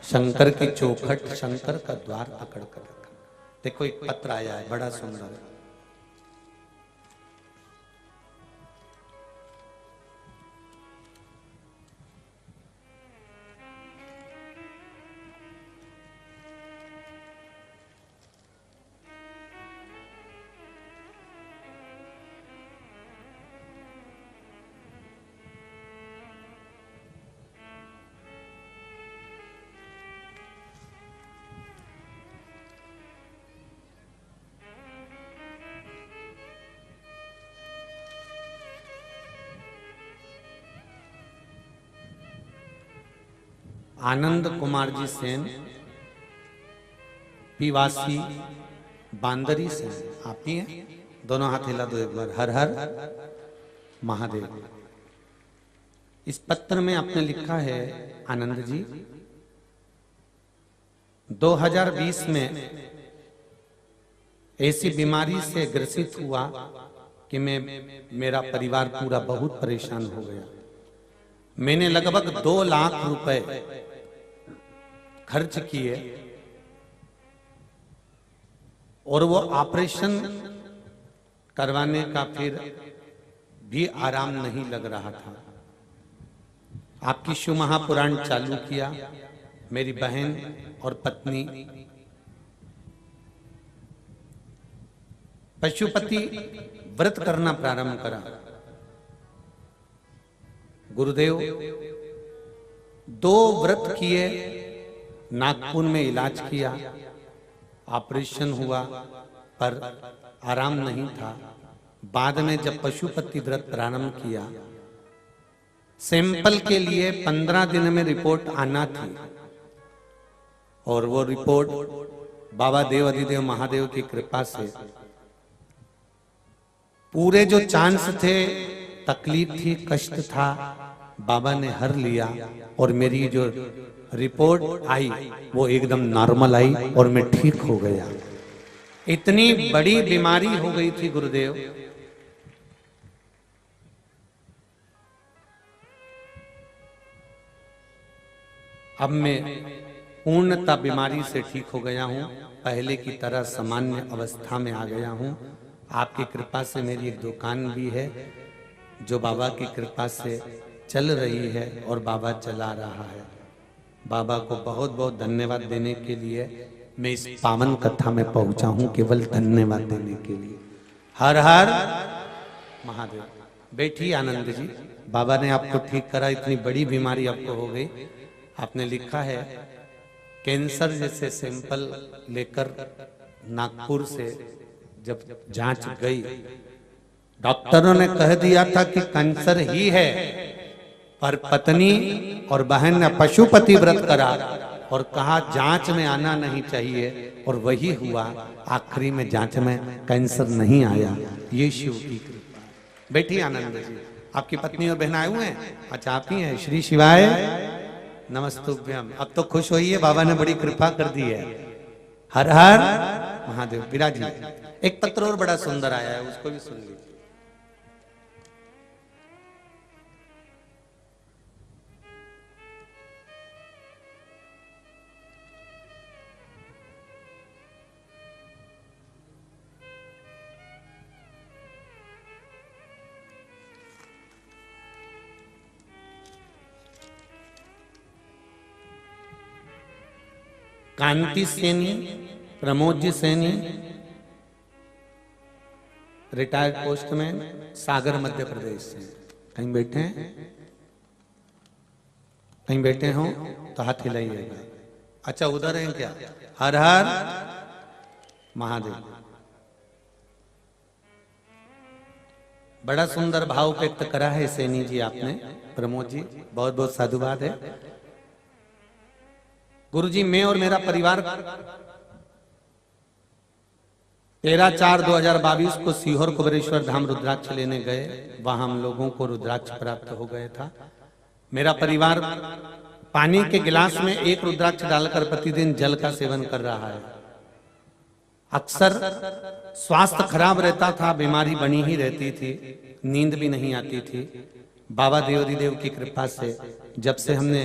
शंकर की चौखट, शंकर का द्वार पकड़ कर रखना। देखो एक पत्र आया है, बड़ा सुंदर है। आनंद कुमार जी सेन, पीवासी बांदरी सेन, आप ही हैं? दोनों हाथ हिला दो एक बार। हर हर महादेव। इस पत्र में आपने लिखा है, आनंद जी, 2020 में ऐसी बीमारी से ग्रसित हुआ कि मेरा परिवार पूरा बहुत परेशान हो गया। मैंने लगभग 2 लाख रुपए खर्च किए और वो ऑपरेशन करवाने का फिर भी आराम नहीं लग रहा था। आपकी शिव महापुराण चालू किया, मेरी बहन और पत्नी पशुपति व्रत करना प्रारंभ करा। गुरुदेव 2 व्रत किए, नागपुर में इलाज किया, ऑपरेशन हुआ, पर आराम नहीं था। बाद में जब पशुपति व्रत प्रारंभ किया, सैंपल के लिए 15 दिन में रिपोर्ट आना थी, और वो रिपोर्ट बाबा देव अधिदेव महादेव की कृपा से पूरे जो चांस थे, तकलीफ थी, कष्ट था, बाबा ने हर लिया और मेरी जो रिपोर्ट आई वो एकदम नॉर्मल आई और मैं ठीक हो गया। इतनी बड़ी बीमारी हो गई थी गुरुदेव, अब मैं पूर्णतः बीमारी से ठीक हो गया हूं, पहले की तरह सामान्य अवस्था में आ गया हूं। आपकी कृपा से मेरी एक दुकान भी है जो बाबा की कृपा से चल रही है और बाबा चला रहा है। बाबा को बहुत बहुत धन्यवाद देने के लिए मैं इस पावन कथा में पहुंचा हूं, केवल धन्यवाद देने के लिए। हर हर महादेव। बेटी आनंद जी, बाबा ने आपको ठीक करा, इतनी बड़ी बीमारी आपको हो गई। आपने लिखा है कैंसर जैसे सैंपल लेकर नागपुर से जब जांच गई, डॉक्टरों ने कह दिया था कि कैंसर ही है, पर पत्नी और बहन ने पशुपति व्रत करा और कहा जांच में आना नहीं चाहिए, और वही हुआ। आखिरी में जांच में कैंसर नहीं आया। ये शिव की कृपा। बेटी आनंद जी, आपकी पत्नी और बहन आए हुए हैं? अच्छा, आप ही हैं। श्री शिवाय नमस्तुभ्यम। अब तो खुश होइए, बाबा ने बड़ी कृपा कर दी है। हर हर महादेव। विराजी। एक पत्र और बड़ा सुंदर आया है, उसको भी सुन लीजिए। कांति सैनी, प्रमोद जी सैनी, रिटायर्ड पोस्टमैन, सागर मध्य प्रदेश से। कहीं बैठे हैं? कहीं बैठे हो तो हाथ हिलाइएगा। अच्छा, उधर हैं क्या? हर हर महादेव। बड़ा सुंदर भाव व्यक्त करा है सैनी जी आपने। प्रमोद जी, बहुत बहुत साधुवाद है। गुरुजी, मैं और मेरा परिवार 13/4/2022 को सीहोर कुबेरेश्वर धाम रुद्राक्ष लेने गए। वहां हम लोगों को रुद्राक्ष प्राप्त हो गया था। मेरा परिवार पानी के गिलास में एक रुद्राक्ष डालकर प्रतिदिन जल का सेवन कर रहा है। अक्सर स्वास्थ्य खराब रहता था, बीमारी बनी ही रहती थी, नींद भी नहीं आती थी। बाबा देव की कृपा से जब से हमने,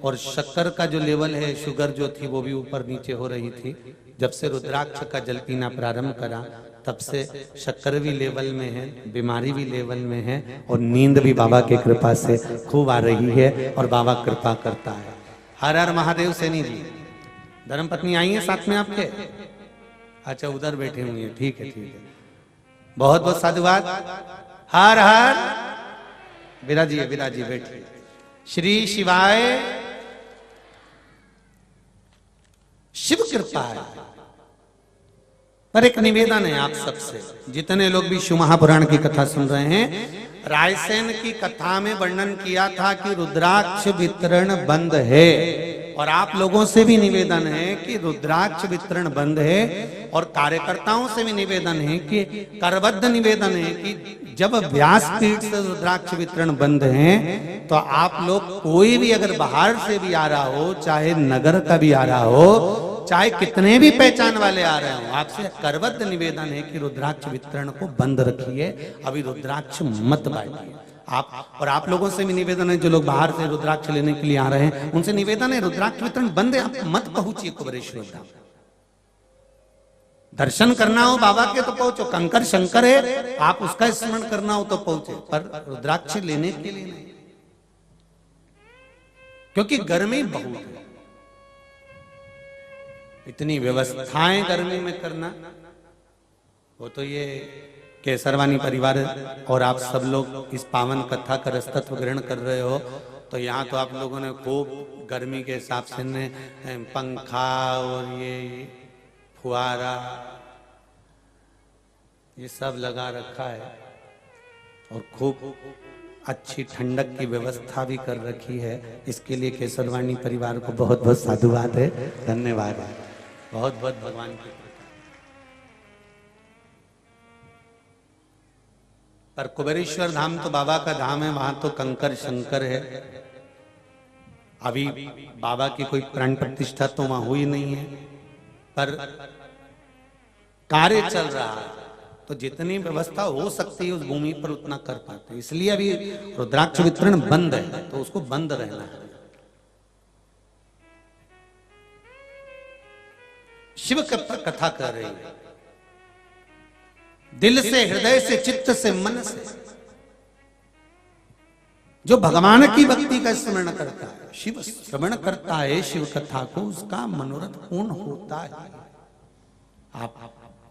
और शक्कर का जो लेवल है, शुगर जो थी वो भी ऊपर नीचे हो रही थी, जब से रुद्राक्ष का जल पीना प्रारंभ करा तब से शक्कर भी लेवल में है, बीमारी भी लेवल में है, और नींद भी बाबा की कृपा से खूब आ रही है और बाबा कृपा करता है। हर हर महादेव। सैनी जी, धर्मपत्नी आई है साथ में आपके? अच्छा, उधर बैठे हुए हैं। ठीक है, ठीक है, बहुत बहुत साधुवाद। हर हर। विराजिए, विराजिए, बैठिए। श्री शिवाय। शिव कृपा है। पर एक निवेदन है आप सबसे, जितने लोग भी शिव महापुराण की कथा सुन रहे हैं, रायसेन की कथा में वर्णन किया था कि रुद्राक्ष वितरण बंद है, और आप लोगों से भी निवेदन है कि रुद्राक्ष वितरण बंद है, और कार्यकर्ताओं से भी निवेदन है कि करबद्ध निवेदन है कि जब व्यासपीठ से रुद्राक्ष वितरण बंद है तो आप लोग कोई भी अगर बाहर से भी आ रहा हो, चाहे नगर का भी आ रहा हो, चाहे कितने भी पहचान वाले आ रहे हो, आपसे करबद्ध निवेदन है कि रुद्राक्ष वितरण को बंद रखिए, अभी रुद्राक्ष मत बांटिए। आप और आप लोगों से भी निवेदन है, जो लोग बाहर से रुद्राक्ष लेने के लिए आ रहे हैं उनसे निवेदन है, रुद्राक्ष वितरण बंद है, आप मत पहुंचिए कुबेरेश्वर धाम। दर्शन करना हो बाबा के तो पहुंचो, कंकर शंकर है, आप उसका स्मरण करना हो तो पहुंचे, पर रुद्राक्ष लेने के लिए नहीं, क्योंकि गर्मी बहुत है। इतनी व्यवस्थाएं गर्मी में करना, वो तो ये केसरवानी परिवार और आप सब लोग इस पावन कथा का रसतत्व ग्रहण कर रहे हो, तो यहाँ तो आप लोगों ने खूब गर्मी के हिसाब से ने पंखा और ये फुआरा ये सब लगा रखा है, और खूब अच्छी ठंडक की व्यवस्था भी कर रखी है। इसके लिए केसरवाणी परिवार को बहुत बहुत साधुवाद है, धन्यवाद है, बहुत बहुत भगवान की कृपा। पर कुबेरेश्वर धाम तो बाबा का धाम है, वहां तो कंकर शंकर है। अभी बाबा की कोई प्राण प्रतिष्ठा तो वहां हुई नहीं है, पर कार्य चल रहा है, तो जितनी व्यवस्था हो सकती है उस भूमि पर उतना कर पाते हैं। इसलिए अभी रुद्राक्ष वितरण बंद है, तो उसको बंद रहना है। शिव कथा कर रही है, दिल से, हृदय से, चित्त से, मन से। जो भगवान की भक्ति का स्मरण करता है, शिव श्रवण करता है शिव कथा को, उसका मनोरथ पूर्ण होता है। आप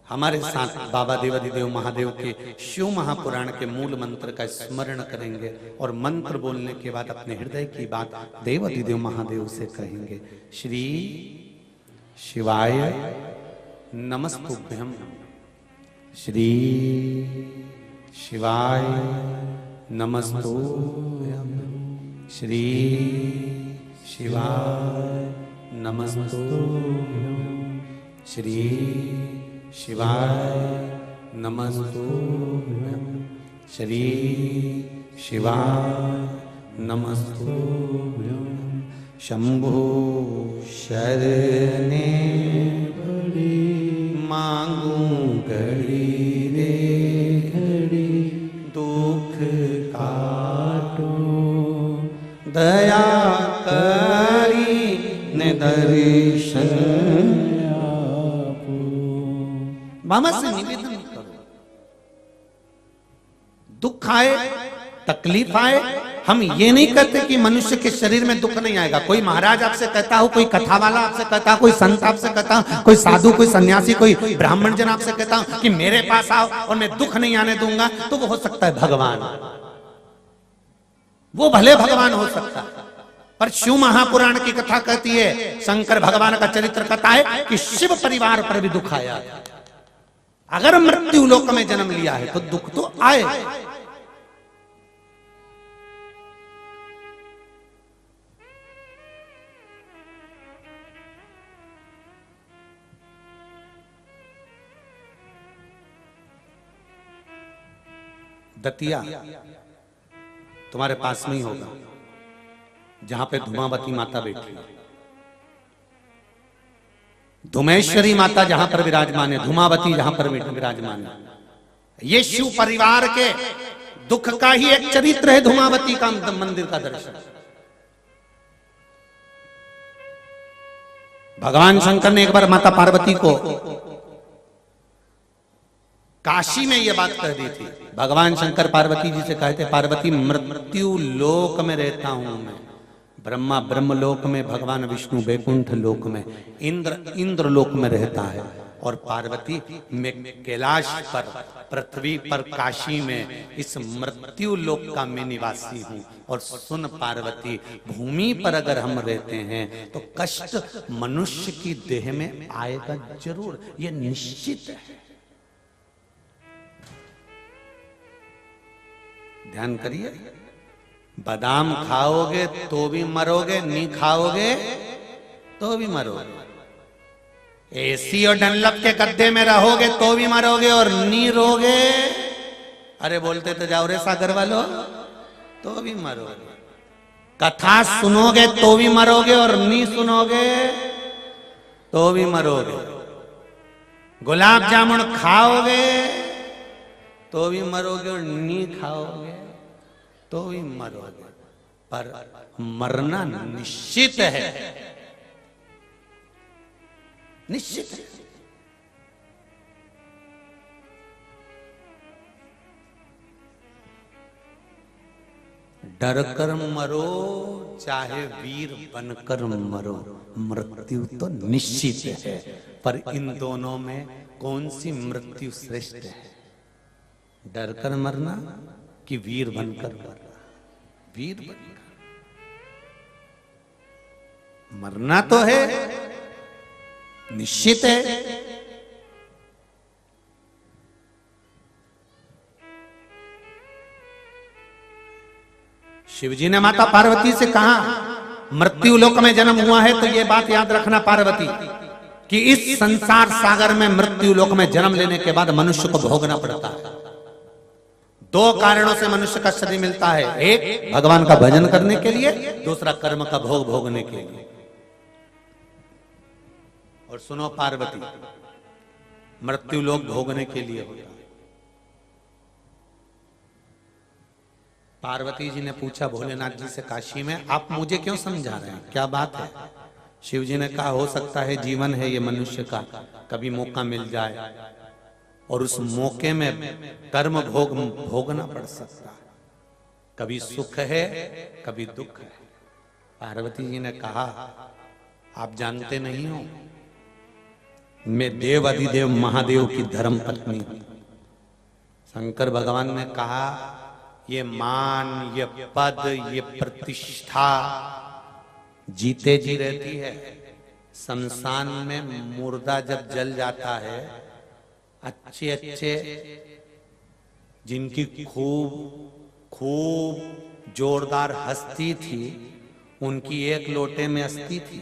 हमारे साथ बाबा देवादिदेव महादेव के शिव महापुराण के मूल मंत्र का स्मरण करेंगे और मंत्र बोलने के बाद अपने हृदय की बात देवादिदेव महादेव से कहेंगे। श्री शिवाय नमस्तुभ्यं, श्री शिवाय नमस्तुभ्यं, श्री शिवाय नमस्तुभ्यं, श्री शिवाय नमस्तुभ्यं, श्री शिवाय नमस्तुभ्यं। शंभो शरणे मांगू घड़ी रे घड़ी, दुख काटो दया करी ने दर्शन बाबा से निवेदन करो। दुख आए, तकलीफ आए, हम ये नहीं कहते कि मनुष्य के शरीर में दुख नहीं आएगा। कोई महाराज आपसे कहता हो, कोई कथा वाला आपसे कहता हो, कोई संत आपसे कहता हो, कोई साधु, कोई सन्यासी, कोई ब्राह्मण जन आपसे कहता हो कि मेरे पास आओ और मैं दुख नहीं आने दूंगा, तो वो हो सकता है भगवान, वो भले भगवान हो सकता है। पर शिव महापुराण की कथा कहती है, शंकर भगवान का चरित्र कहता है कि शिव परिवार पर भी दुख आया। अगर मृत्यु लोक में जन्म लिया है तो दुख तो आए। दतिया तुम्हारे पास में ही होगा, जहां पे धुमावती माता बैठी है। धुमेश्वरी माता जहां पर विराजमान है, धुमावती जहां पर विराजमान है। ये शिव परिवार के दुख का ही एक चरित्र है, धुमावती का मंदिर का दर्शन। भगवान शंकर ने एक बार माता पार्वती को काशी में यह बात कह दी थी। भगवान शंकर पार्वती जी से कहते, पार्वती मृत्यु लोक में रहता हूं मैं, ब्रह्मा ब्रह्मलोक में, भगवान विष्णु वैकुंठ लोक में, इंद्र लोक में रहता है, और पार्वती मैं कैलाश पर, पृथ्वी पर, काशी में इस मृत्यु लोक का मैं निवासी हूं। और सुन पार्वती, भूमि पर अगर हम रहते हैं तो कष्ट मनुष्य की देह में आएगा जरूर, यह निश्चित है। ध्यान करिए, बादाम खाओगे तो भी मरोगे, नहीं खाओगे तो भी मरोगे। एसी और डनलप के गद्दे में रहोगे तो भी मरोगे और नहीं रोगे, अरे बोलते तो जाओ रे सागर वालों, तो भी मरोगे। कथा सुनोगे तो भी मरोगे और नहीं सुनोगे तो भी मरोगे। गुलाब जामुन खाओगे तो भी मरोगे और नहीं खाओगे तो भी मरोगे। पर मरना निश्चित है, निश्चित है। डर कर मरो चाहे वीर बनकर मरो, मृत्यु तो निश्चित है। पर इन दोनों में कौन सी मृत्यु श्रेष्ठ है? डर कर मरना कि वीर बनकर मरना? वीर बनकर मरना तो है, निश्चित है। शिव जी ने माता पार्वती से कहा मृत्यु लोक में जन्म हुआ है तो ये बात याद रखना पार्वती कि इस संसार सागर में मृत्यु लोक में जन्म लेने के बाद मनुष्य को भोगना पड़ता है। दो कारणों से मनुष्य का शरीर मिलता है, एक भगवान का भजन करने के लिए, दूसरा कर्म का भोग भोगने के लिए। और सुनो पार्वती, मृत्यु लोक भोगने के लिए होता है। पार्वती जी ने पूछा भोलेनाथ जी से काशी में, आप मुझे क्यों समझा रहे हैं, क्या बात है? शिव जी ने कहा हो सकता है जीवन है ये मनुष्य का, कभी मौका मिल जाए और उस मौके में कर्म भोग भोगना पड़ सकता है। कभी सुख है कभी दुख है। पार्वती जी ने कहा आप जानते नहीं हो, मैं देव अधिदेव महादेव की धर्म पत्नी हूं। शंकर भगवान ने कहा ये मान, ये पद, ये प्रतिष्ठा जीते जी रहती है। शमशान में मुर्दा जब जल जाता है, अच्छे अच्छे जिनकी खूब जोरदार हस्ती थी, उनकी एक लोटे में अस्थि थी।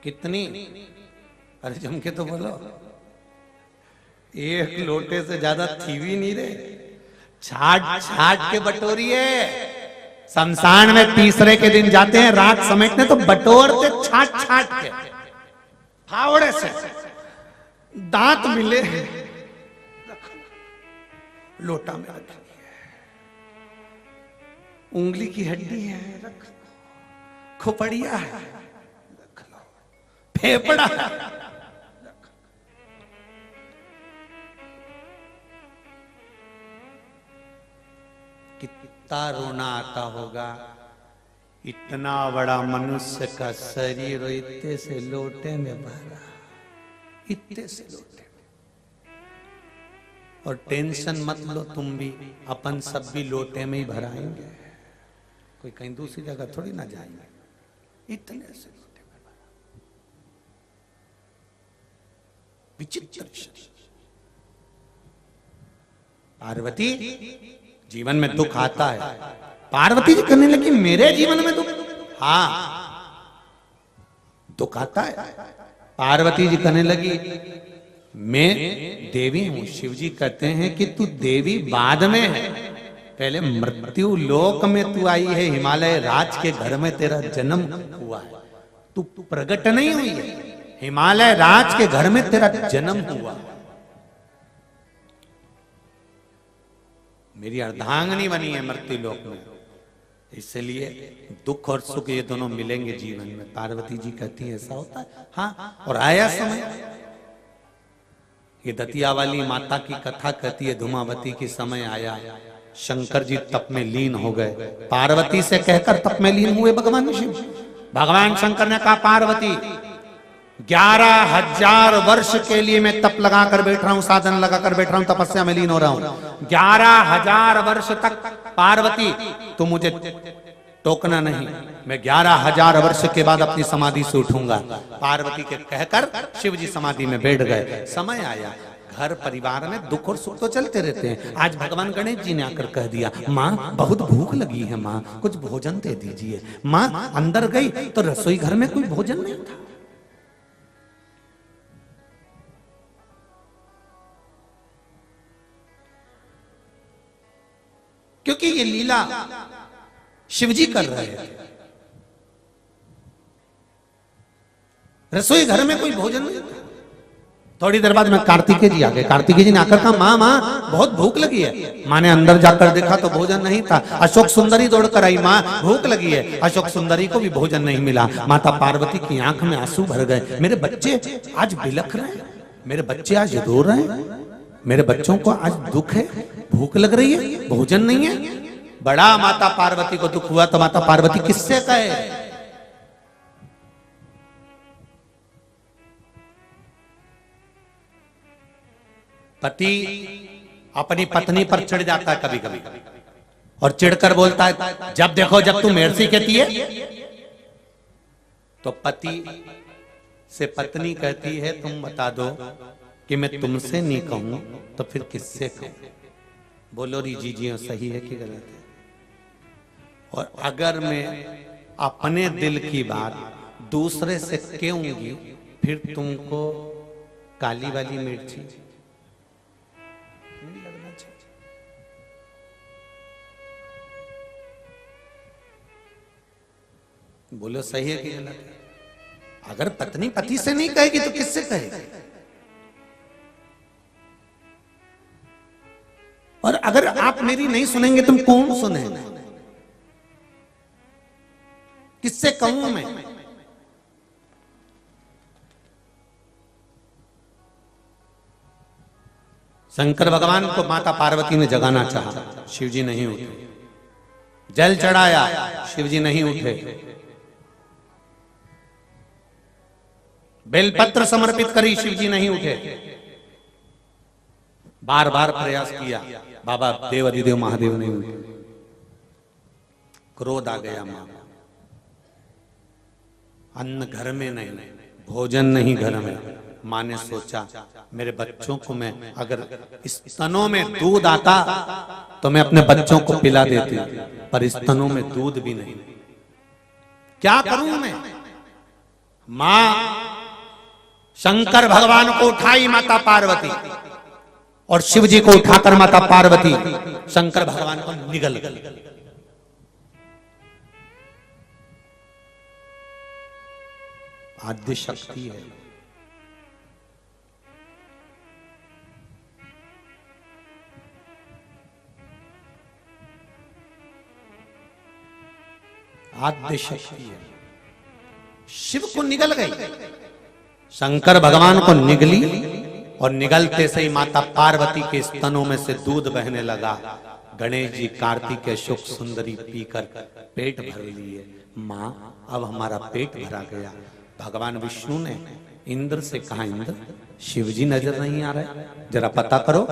कितनी? अरे जम के तो बोलो, एक लोटे से ज्यादा थी भी नहीं रे, छाट छाट के बटोरिए। शमशान में तीसरे के दिन जाते हैं राख समेटने तो बटोरते छाट छाट के, फावड़े से। दांत मिले लोटा में रख लिया, उंगली की हड्डी है रख लो, खोपड़िया है रख लो, फेफड़ा है। कितना रोना आता होगा, इतना बड़ा मनुष्य का शरीर इतने से लोटे में भरा, इतने से लोटे में। और टेंशन मत लो तुम भी, अपन सब भी लोटे में ही भराएंगे, कोई कहीं दूसरी जगह थोड़ी ना जाएंगे, इतने से लोटे में भरा। विचित्र शरीर। पार्वती जीवन में दुख आता है। पार्वती जी कहने लगी मेरे जीवन में दुख? हाँ दुख आता है। पार्वती जी कहने लगी मैं देवी हूं। शिव जी कहते हैं कि तू देवी बाद में है, पहले मृत्यु लोक में तू आई है, हिमालय राज के घर में तेरा जन्म हुआ है, तू प्रकट नहीं हुई है, हिमालय राज के घर में तेरा जन्म हुआ। मेरी अर्धांगिनी बनी है मृत्यु लोक में, इसलिए दुख और सुख ये दोनों मिलेंगे जीवन में। पार्वती जी कहती है ऐसा होता है। हाँ, और आया समय, ये दतिया वाली माता की कथा कहती है, धूमावती की समय आया, शंकर जी तप में लीन हो गए। पार्वती से कहकर तप में लीन हुए भगवान शिव। भगवान शंकर ने कहा पार्वती 11,000 वर्ष के लिए मैं तप लगा कर बैठ रहा हूं, साधन लगा कर बैठ रहा हूं, तपस्या में लीन हो रहा हूं। 11,000 वर्ष तक पार्वती तू मुझे टोकना नहीं, मैं 11,000 वर्ष के बाद अपनी समाधि से उठूंगा। पार्वती के कहकर शिव जी समाधि में बैठ गए। समय आया, घर परिवार में दुख और सुख तो चलते रहते हैं। आज भगवान गणेश जी ने आकर कह दिया माँ बहुत भूख लगी है, माँ कुछ भोजन दे दीजिए। माँ अंदर गई तो रसोई घर में कोई भोजन नहीं था। क्योंकि ये लीला शिवजी कर रहे हैं। रसोई घर में कोई भोजन नहीं। थोड़ी देर बाद में कार्तिकेय जी आ गए। कार्तिकेय जी ने आकर कहा माँ माँ बहुत भूख लगी है। माँ ने अंदर जाकर देखा तो भोजन नहीं था। अशोक सुंदरी दौड़ कर आई, माँ भूख लगी है। अशोक सुंदरी को भी भोजन नहीं मिला। माता पार्वती की आंख में आंसू भर गए। मेरे बच्चे आज बिलख रहे हैं, मेरे बच्चे आज रो रहे हैं, मेरे बच्चों को आज दुख है, भूख लग रही है, भोजन नहीं है। बड़ा माता पार्वती को दुख हुआ तो माता पार्वती किससे कहे? पति अपनी पत्नी पर चिढ़ जाता है कभी कभी, और चिढ़कर बोलता है जब देखो जब तू मेरे से कहती है। तो पति से पत्नी कहती है तुम बता दो कि मैं तुमसे नहीं कहूं तो फिर किससे कहूं? बोलो री जी सही है कि गलत है? और अगर मैं अपने दिल की बात दूसरे से कहूंगी फिर तुमको काली वाली मिर्ची नहीं लगना चाहिए। बोलो सही है कि गलत है? अगर पत्नी पति से नहीं कहेगी तो किससे कहेगी? और अगर आप मेरी नहीं सुनेंगे तुम कौन सुनेगा? किससे कहूं मैं? शंकर भगवान को माता पार्वती ने जगाना चाहा, शिवजी नहीं उठे। जल चढ़ाया, शिवजी नहीं उठे। बेलपत्र समर्पित करी, शिवजी नहीं उठे। बार बार प्रयास किया, बाबा देवाधिदेव महादेव नहीं उठे। क्रोध आ गया मां। अन्न घर में नहीं, भोजन नहीं घर में। मां ने सोचा मेरे बच्चों को मैं अगर इस स्तनों में दूध आता तो मैं अपने बच्चों को पिला देती, पर इस स्तनों में दूध भी नहीं। क्या करूं मैं? मां शंकर भगवान को उठाई माता पार्वती, और शिव जी को उठाकर माता पार्वती शंकर भगवान को निगल गई। आद्य शक्ति है। आद्य शक्ति है। शिव को निगल गई, शंकर भगवान को निगली, और निगलते से ही माता पार्वती के स्तनों में से दूध बहने लगा। गणेश जी कार्तिक सुख सुंदरी पीकर पेट भर लिए। मां अब हमारा पेट भरा गया। भगवान विष्णु ने इंद्र से कहा, इंद्र शिवजी नजर नहीं आ रहे, जरा पता करो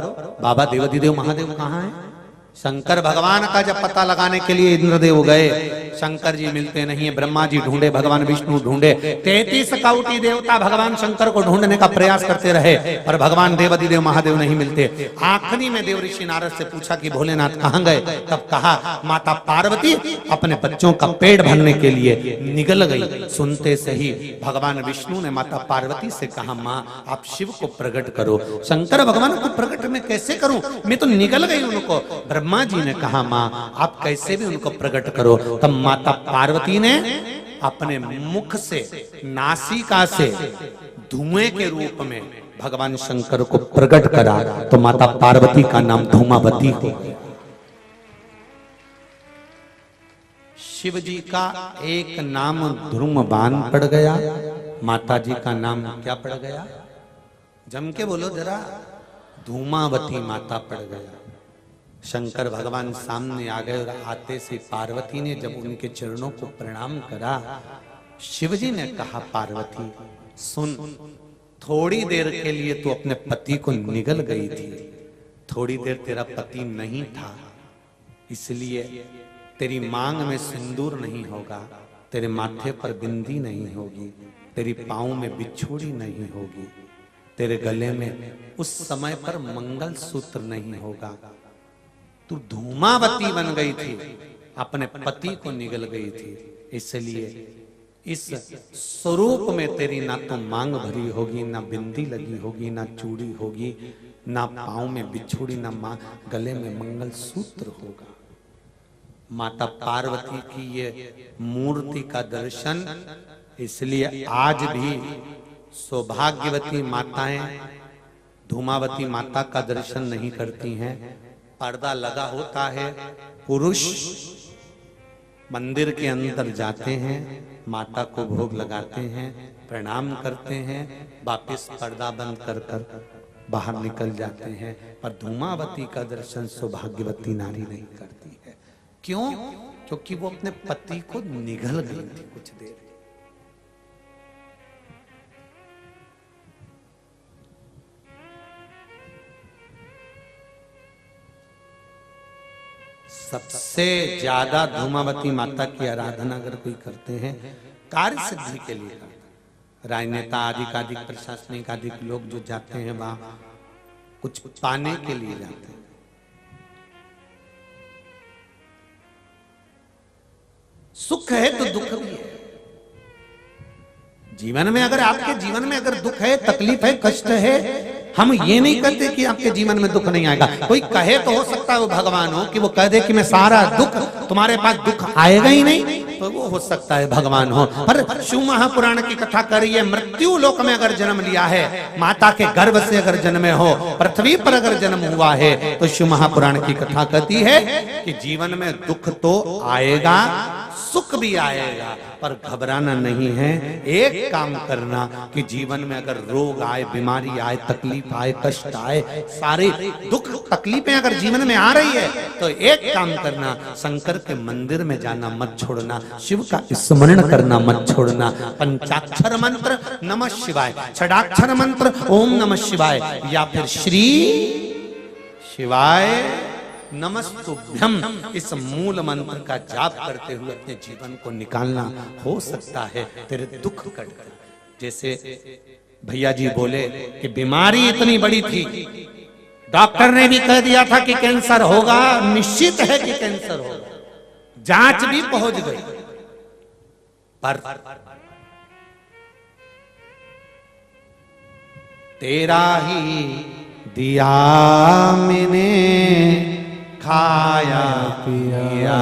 बाबा देवाधिदेव महादेव कहाँ हैं? शंकर भगवान का जब पता लगाने के लिए इंद्रदेव गए, शंकर जी मिलते नहीं है। ब्रह्मा जी ढूंढे, भगवान विष्णु ढूंढे, 33 कोटि देवता भगवान शंकर को ढूंढने का प्रयास करते रहे, पर भगवान देवाधिदेव महादेव नहीं मिलते। आखिरी में देव ऋषि नारद से पूछा कि भोलेनाथ कहाँ गए? तब कहा माता पार्वती अपने बच्चों का पेट भरने के लिए निगल गई। सुनते से ही भगवान विष्णु ने माता पार्वती से कहा, मां आप शिव को प्रकट करो। शंकर भगवान को प्रकट मैं कैसे करूं? मैं तो निगल गई उनको। ब्रह्मा जी ने कहा, मां आप कैसे भी उनको प्रकट करो। तब माता पार्वती ने अपने मुख से, नासिका से धुएं के रूप में भगवान शंकर को प्रकट करा, तो माता पार्वती का नाम धूमावती हो गया। शिव जी का एक नाम धूम्रपान पड़ गया, माता जी का नाम क्या पड़ गया? जम के बोलो जरा, धूमावती माता पड़ गया। शंकर भगवान सामने आ गए, और आते से पार्वती ने जब उनके चरणों को प्रणाम करा, शिवजी ने कहा, पार्वती सुन, थोड़ी देर के लिए तू अपने पति को निगल गई थी, थोड़ी देर तेरा पति नहीं था, इसलिए तेरी मांग में सिंदूर नहीं होगा, तेरे माथे पर बिंदी नहीं होगी, तेरी पाँव में बिछुड़ी नहीं होगी, तेरे गले में उस समय पर मंगल सूत्र नहीं होगा। तू धूमावती बन गई थी, अपने पति को निगल गई थी, इसलिए इस स्वरूप में तेरी ना तो मांग भरी होगी, ना बिंदी लगी होगी, ना चूड़ी होगी, ना पाँव में बिछुड़ी, ना गले में मंगल सूत्र होगा। माता पार्वती की ये मूर्ति का दर्शन, इसलिए आज भी सौभाग्यवती माताएं धूमावती माता का दर्शन नहीं करती हैं। पर्दा लगा होता है, पुरुष मंदिर के अंदर जाते हैं, माता को भोग लगाते हैं, प्रणाम करते हैं, वापस पर्दा बंद कर कर बाहर निकल जाते हैं, पर धूमावती का दर्शन सौभाग्यवती नारी नहीं करती है। क्यों? क्योंकि वो अपने पति को निगल गई थी कुछ देर। सबसे ज्यादा धूमावती माता की आराधना अगर कोई करते हैं कार्य सिद्धि के लिए, राजनेता आदि प्रशासनिक आदि लोग जो जाते हैं वहां कुछ पाने के लिए जाते हैं। सुख है तो दुख भी है जीवन में। अगर आपके जीवन में अगर दुख है, तकलीफ है, कष्ट है, हम ये नहीं कहते कि आपके जीवन में दुख नहीं आएगा। कोई कहे तो हो सकता है वो भगवान हो कि वो कह दे कि मैं सारा दुख, तुम्हारे पास दुख आएगा ही नहीं, तो वो हो सकता है भगवान हो। पर शिव महापुराण की कथा करिए, मृत्यु लोक में अगर जन्म लिया है, माता के गर्भ से अगर जन्मे हो, पृथ्वी पर अगर जन्म हुआ है, तो शिव महापुराण की कथा कहती है कि जीवन में दुख तो आएगा, सुख भी आएगा, पर घबराना नहीं है। एक काम करना कि जीवन में अगर रोग आए, बीमारी आए, तकलीफ आए, कष्ट आए, सारे दुख तकलीफें अगर जीवन में आ रही है, तो एक काम करना, शंकर के मंदिर में जाना मत छोड़ना, शिव का स्मरण करना मत छोड़ना। पंचाक्षर मंत्र नमः शिवाय, षडाक्षर मंत्र ओम नमः शिवाय, या फिर श्री शिवाय नमस्तुभ्यम, इस मूल मंत्र का जाप करते हुए अपने जीवन को निकालना। हो सकता है तेरे दुख कट कर। जैसे भैया जी बोले कि बीमारी इतनी बड़ी थी, डॉक्टर ने भी कह दिया था कि कैंसर होगा, निश्चित है कि कैंसर होगा, जांच भी पहुंच गई, पर तेरा ही दिया मैंने खाया पिया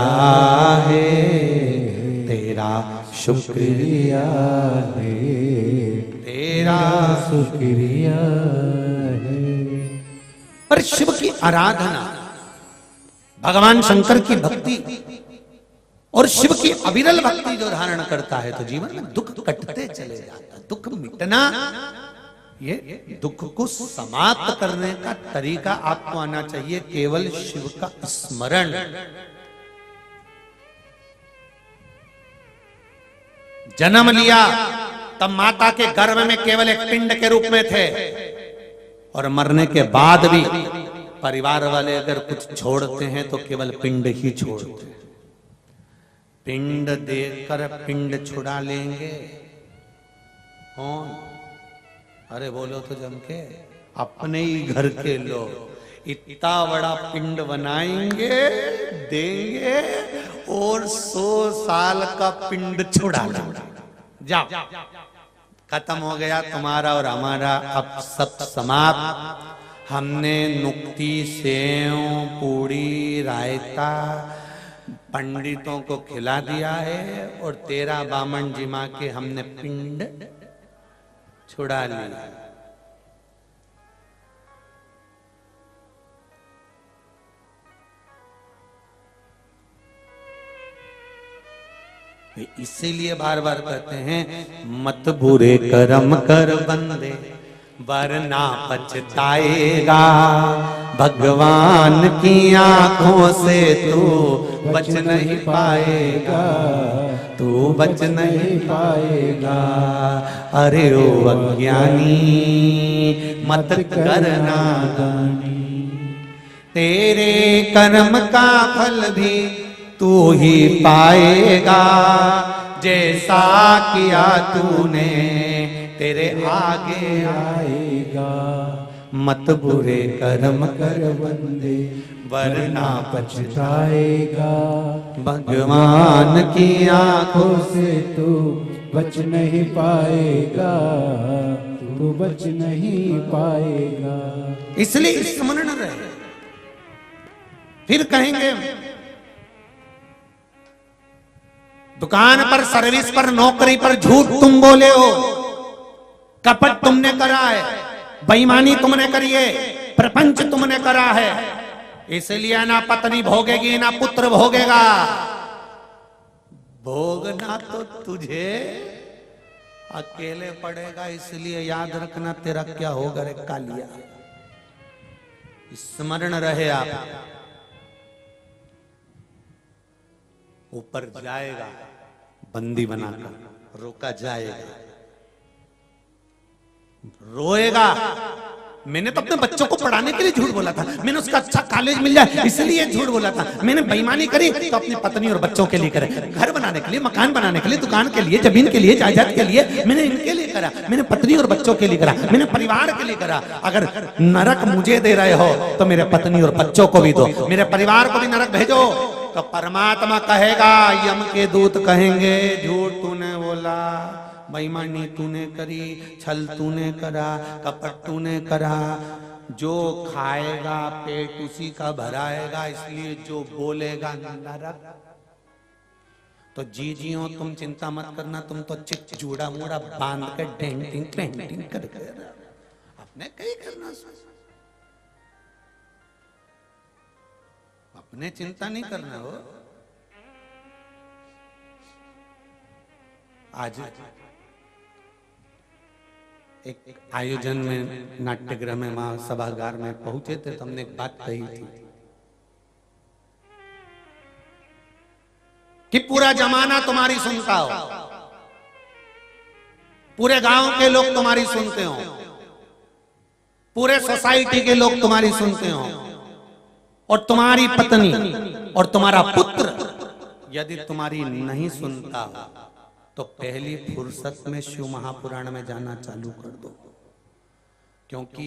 है, तेरा शुक्रिया है, तेरा शुक्रिया है। पर शिव की आराधना, भगवान शंकर की भक्ति और शिव की अविरल भक्ति जो धारण करता है, तो जीवन में दुख कटते चले जाता। दुख मिटना, ये दुख को समाप्त करने का तरीका आपको आना चाहिए, केवल शिव का स्मरण। जन्म लिया तब माता के गर्भ में केवल एक पिंड के रूप में थे, और मरने के बाद भी परिवार वाले अगर कुछ छोड़ते हैं तो केवल पिंड ही छोड़ते हैं। पिंड देकर पिंड छुड़ा लेंगे कौन? अरे बोलो तो जम के, अपने ही घर के लोग इतना बड़ा पिंड बनाएंगे, देंगे, और 100 साल का पिंड छुड़ा लेंगे। जाओ, खत्म हो गया तुम्हारा और हमारा, अब सब समाप्त। हमने नुक्ति, सेव, पूड़ी, रायता पंडितों को खिला दिया है, और तेरा बामन जिमा के हमने पिंड छुड़ा लिया। इसीलिए बार बार कहते हैं, मत बुरे कर्म कर बंदे वरना पछताएगा, भगवान की आंखों से तू बच नहीं पाएगा, तू बच नहीं पाएगा। अरे ओ अज्ञानी मत करना दानी, तेरे कर्म का फल भी तू ही पाएगा, जैसा किया तूने तेरे आगे आएगा। मत बुरे कर्म कर बंदे वरना पछताएगा, भगवान की आंखों से तू बच नहीं पाएगा, तू बच नहीं पाएगा। इसलिए स्मरण रहे। फिर कहेंगे दुकान पर, सर्विस पर, नौकरी पर झूठ तुम बोले हो, कपट तुमने करा है, बेईमानी तुमने करी है, प्रपंच तुमने करा है, इसलिए ना पत्नी भोगेगी ना पुत्र भोगेगा। भोगना तो तुझे अकेले पड़ेगा, इसलिए याद रखना तेरा क्या होगा रे कालिया। स्मरण रहे आप। ऊपर जाएगा बंदी बनाकर, रोका जाएगा, रोएगा मैंने तो अपने बच्चों को पढ़ाने के लिए झूठ बोला था, मैंने उसका अच्छा कॉलेज मिल जाए इसलिए झूठ बोला था, मैंने बेईमानी करी तो अपनी पत्नी और बच्चों के लिए करे, घर बनाने के लिए, मकान बनाने के लिए, दुकान के लिए, जमीन के लिए, जायदाद के लिए, मैंने इनके लिए करा, मैंने पत्नी और बच्चों के लिए करा, मैंने परिवार के लिए करा। अगर नरक मुझे दे रहे हो तो मेरे पत्नी और बच्चों को भी दो, मेरे परिवार को भी नरक भेजो। तो परमात्मा कहेगा, यम के दूत कहेंगे, झूठ तूने बोला, बेईमानी तूने करी, छल तूने करा, कपट तूने करा, जो खाएगा पेट उसी का भराएगा, इसलिए जो बोलेगा नरक। तो जीजियों तुम चिंता मत करना, तुम तो चिट जूड़ा मूड़ा बांध के डेंटिंग पेंटिंग करके अपने कहीं करना, अपने चिंता नहीं करना हो। आज एक आयोजन में नाट्यगृह में वहां सभागार में पहुंचे थे तो हमने एक बात कही थी कि पूरा जमाना तुम्हारी सुनता हो, पूरे गांव के लोग तुम्हारी सुनते हो, पूरे सोसाइटी के लोग तुम्हारी सुनते हो, और तुम्हारी पत्नी और तुम्हारा पुत्र यदि तुम्हारी नहीं सुनता हो तो पहली फुर्सत में शिव महापुराण में जाना चालू कर दो, क्योंकि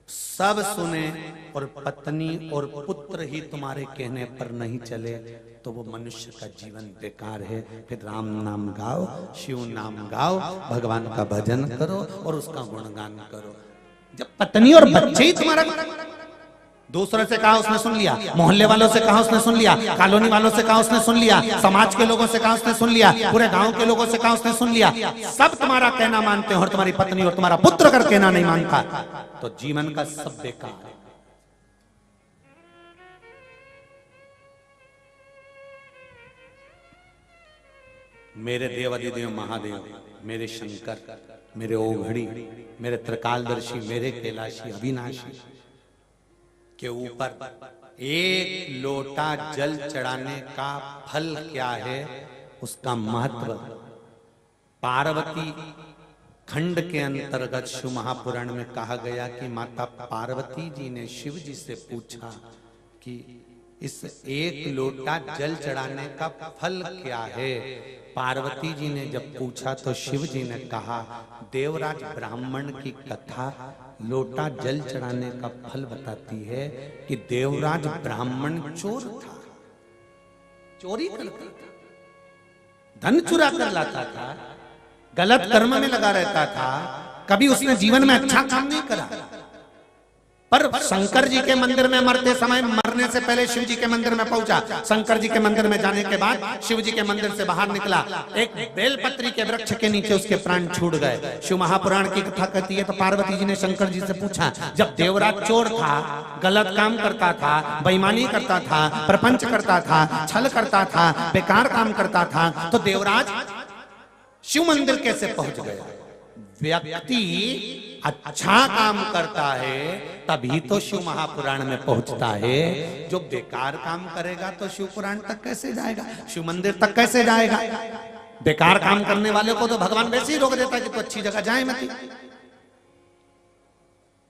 सब सुने और पत्नी और पुत्र ही तुम्हारे कहने पर नहीं चले तो वो मनुष्य का जीवन बेकार है। फिर राम नाम गाओ, शिव नाम गाओ, भगवान का भजन करो और उसका गुणगान करो। जब पत्नी और बच्चे ही तुम्हारा, दूसरे से कहा उसने सुन लिया, मोहल्ले वालों से कहा उसने सुन लिया, कॉलोनी वालों से कहा उसने सुन लिया, समाज के लोगों से कहा उसने सुन लिया, पूरे गांव के लोगों से कहा उसने सुन लिया, सब तुम्हारा कहना मानते हो और तुम्हारी पत्नी और तुम्हारा पुत्र अगर कहना नहीं मानता तो जीवन का सब बेकार है। मेरे देवादिदेव महादेव, मेरे शंकर, मेरे ओघड़ी, मेरे त्रिकालदर्शी, मेरे कैलाशी अविनाशी के ऊपर एक लोटा जल चढ़ाने का फल क्या है, उसका महत्व पार्वती खंड के अंतर्गत शिव महापुराण में कहा गया कि माता पार्वती जी ने शिव जी से पूछा कि इस एक लोटा जल चढ़ाने का फल क्या है। पार्वती जी ने जब पूछा तो शिव जी ने कहा, देवराज ब्राह्मण की कथा लोटा जल चढ़ाने का फल बताती है कि देवराज ब्राह्मण चोर था, चोरी करता था, धन चुरा कर लाता था, गलत कर्म में लगा रहता था, कभी उसने जीवन में अच्छा काम नहीं करा। पर शंकर जी के मंदिर में मरते समय, मरने से पहले शिव जी के मंदिर में पहुंचा, शंकर जी के मंदिर में जाने के बाद शिव जी के मंदिर से बाहर निकला, एक बेलपत्री के वृक्ष के नीचे उसके प्राण छूट गए। शिव महापुराण की कथा कहती है तो पार्वती जी ने शंकर जी से पूछा, जब देवराज चोर था, गलत काम करता था, बेईमानी करता था, प्रपंच करता था, छल करता था, बेकार काम करता था, तो देवराज शिव मंदिर कैसे पहुंच गया? व्यक्ति अच्छा काम करता है तभी तो शिव महापुराण में पहुंचता है, जो बेकार काम करेगा तो शिव पुराण तक कैसे जाएगा, शिव मंदिर तक कैसे जाएगा? बेकार काम करने वाले को तो भगवान वैसे ही रोक देता है कि तू अच्छी जगह जाए मत।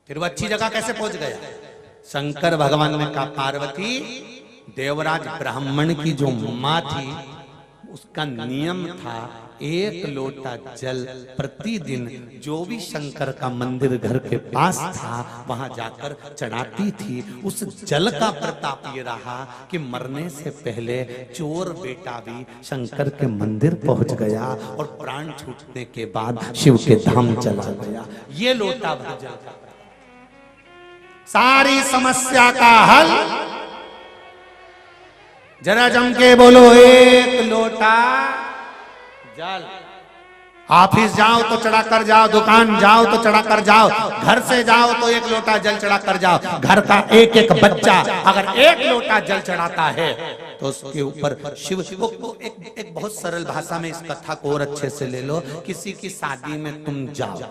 फिर वो अच्छी जगह कैसे पहुंच गया? शंकर भगवान ने कहा, पार्वती, देवराज ब्राह्मण की जो मां थी उसका नियम था एक लोटा जल प्रतिदिन जो भी शंकर का मंदिर घर के पास था वहां जाकर चढ़ाती थी। उस जल का प्रताप ये रहा कि मरने से पहले चोर बेटा भी शंकर के मंदिर पहुंच गया और प्राण छूटने के बाद शिव के धाम चला गया। ये लोटा भर जल का सारी समस्या का हल। जरा जम के बोलो, एक लोटा जल। ऑफिस जाओ तो चढ़ा कर जाओ, दुकान जाओ तो चढ़ा कर जाओ, घर से जाओ तो एक लोटा जल चढ़ा कर जाओ। घर का एक एक बच्चा अगर एक लोटा जल चढ़ाता है तो उसके ऊपर शिव। एक बहुत सरल भाषा में इस कथा को और अच्छे से ले लो। किसी की शादी में तुम जाओ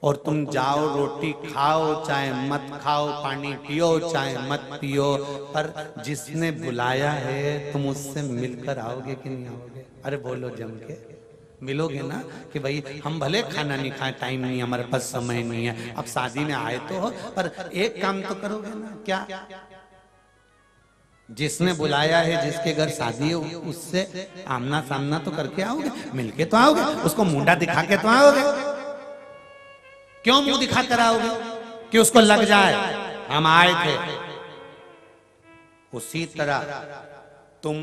और तुम जाओ, रोटी खाओ चाहे मत खाओ, पानी पियो चाहे मत पियो, पर जिसने बुलाया है तुम उससे मिलकर आओगे कि नहीं आओगे? अरे बोलो जम के, मिलोगे ना कि भाई हम भले खाना नहीं खाए, टाइम नहीं है, हमारे पास समय नहीं है, अब शादी में आए तो हो, पर एक काम तो करोगे ना। क्या? जिसने बुलाया है, जिसके घर शादी है, उससे आमना सामना तो करके आओगे, मिलके तो आओगे, उसको मुंडा दिखा के तो आओगे। क्यों मुंह दिखा कर आओगे? कि उसको लग जाए हम आए थे। उसी तरह तुम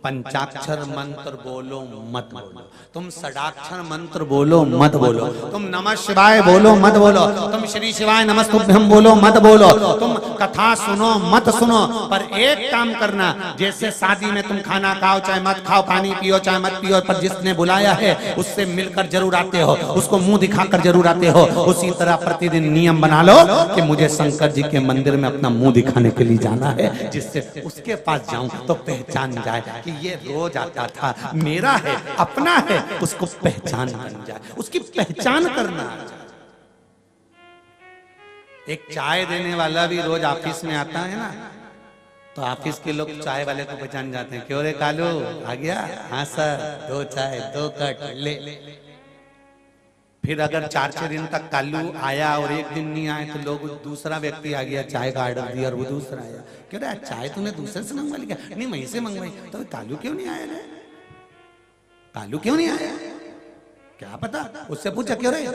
पंचाक्षर मंत्र बोलो मत बोलो, तुम षडाक्षर मंत्र बोलो मत बोलो, तुम नमः शिवाय बोलो मत बोलो, तुम श्री शिवाय नमस्तुभ्यम बोलो मत बोलो, तुम कथा सुनो मत सुनो, पर एक काम करना, जैसे शादी में तुम खाना खाओ चाहे मत खाओ, पानी पियो चाहे मत पियो, पर जिसने बुलाया है उससे मिलकर जरूर आते हो, उसको मुंह दिखाकर जरूर आते हो। उसी तरह प्रतिदिन नियम बना लो कि मुझे शंकर जी के मंदिर में अपना मुंह दिखाने के लिए जाना है, जिससे उसके पास जाऊं तो पहचान जाए कि ये रोज आता था, मेरा है, अपना है, उसको पहचान बन जाए, उसकी पहचान करना। एक चाय देने वाला भी रोज ऑफिस में आता है ना, तो ऑफिस के लोग चाय वाले को पहचान जाते हैं। क्यों रे कालू आ गया? हाँ सर, 2 चाय 2 कट ले। फिर अगर 4-6 दिन तक कालू आया और एक दिन नहीं आए तो लोग, दूसरा व्यक्ति आ गया, चाय का ऑर्डर दिया और वो दूसरा आया, क्यों रे चाय तूने दूसरे से मंगवा ली क्या? नहीं वहीं से मंगवाई। तो कालू क्यों नहीं आया रे? कालू क्यों नहीं आया? क्या पता, उससे पूछा क्यों रे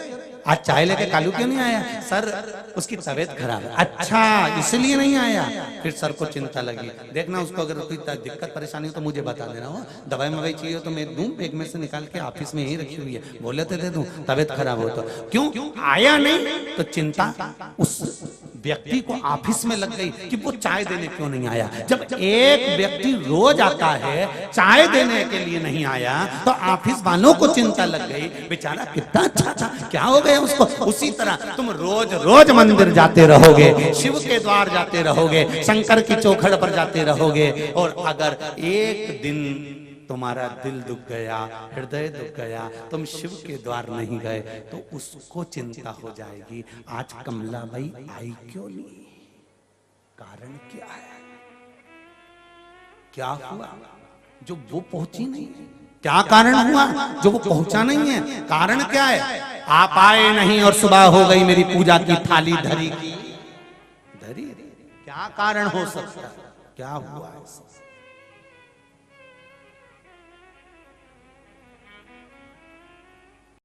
आज चाय लेके कालू क्यों नहीं आया? सर उसकी तबीयत खराब है। अच्छा इसलिए नहीं आया। फिर सर को चिंता लगी, देखना उसको अगर कोई दिक्कत परेशानी हो तो मुझे बता देना, हो दवाई मवाई चाहिए हो तो मैं दूं, बैग में से निकाल के ऑफिस में ही रखी हुई है, बोले तो दे दूं, तबीयत खराब हो तो। क्यों आया नहीं? तो चिंता उस व्यक्ति को ऑफिस में लग गई कि वो चाय देने क्यों नहीं आया। जब एक व्यक्ति रोज आता है, चाय देने के लिए नहीं आया, तो ऑफिस वालों को चिंता लग गई, बेचारा कितना अच्छा था, क्या हो गया उसको। उसी तरह तुम रोज रोज मंदिर जाते रहोगे, शिव के द्वार जाते रहोगे, शंकर की चौखट पर जाते रहोगे, और अगर एक दिन तुम्हारा दिल दुख गया, हृदय दुख गया, तुम शिव के द्वार नहीं गए, तो उसको चिंता हो जाएगी, आज कमला भाई आई क्यों नहीं, कारण क्या है, क्या हुआ जो वो पहुंची नहीं, क्या कारण हुआ जो वो पहुंचा नहीं है, कारण क्या है? आप आए नहीं और सुबह हो गई मेरी पूजा की थाली धरी की धरी, क्या कारण हो सकता है, क्या हुआ है?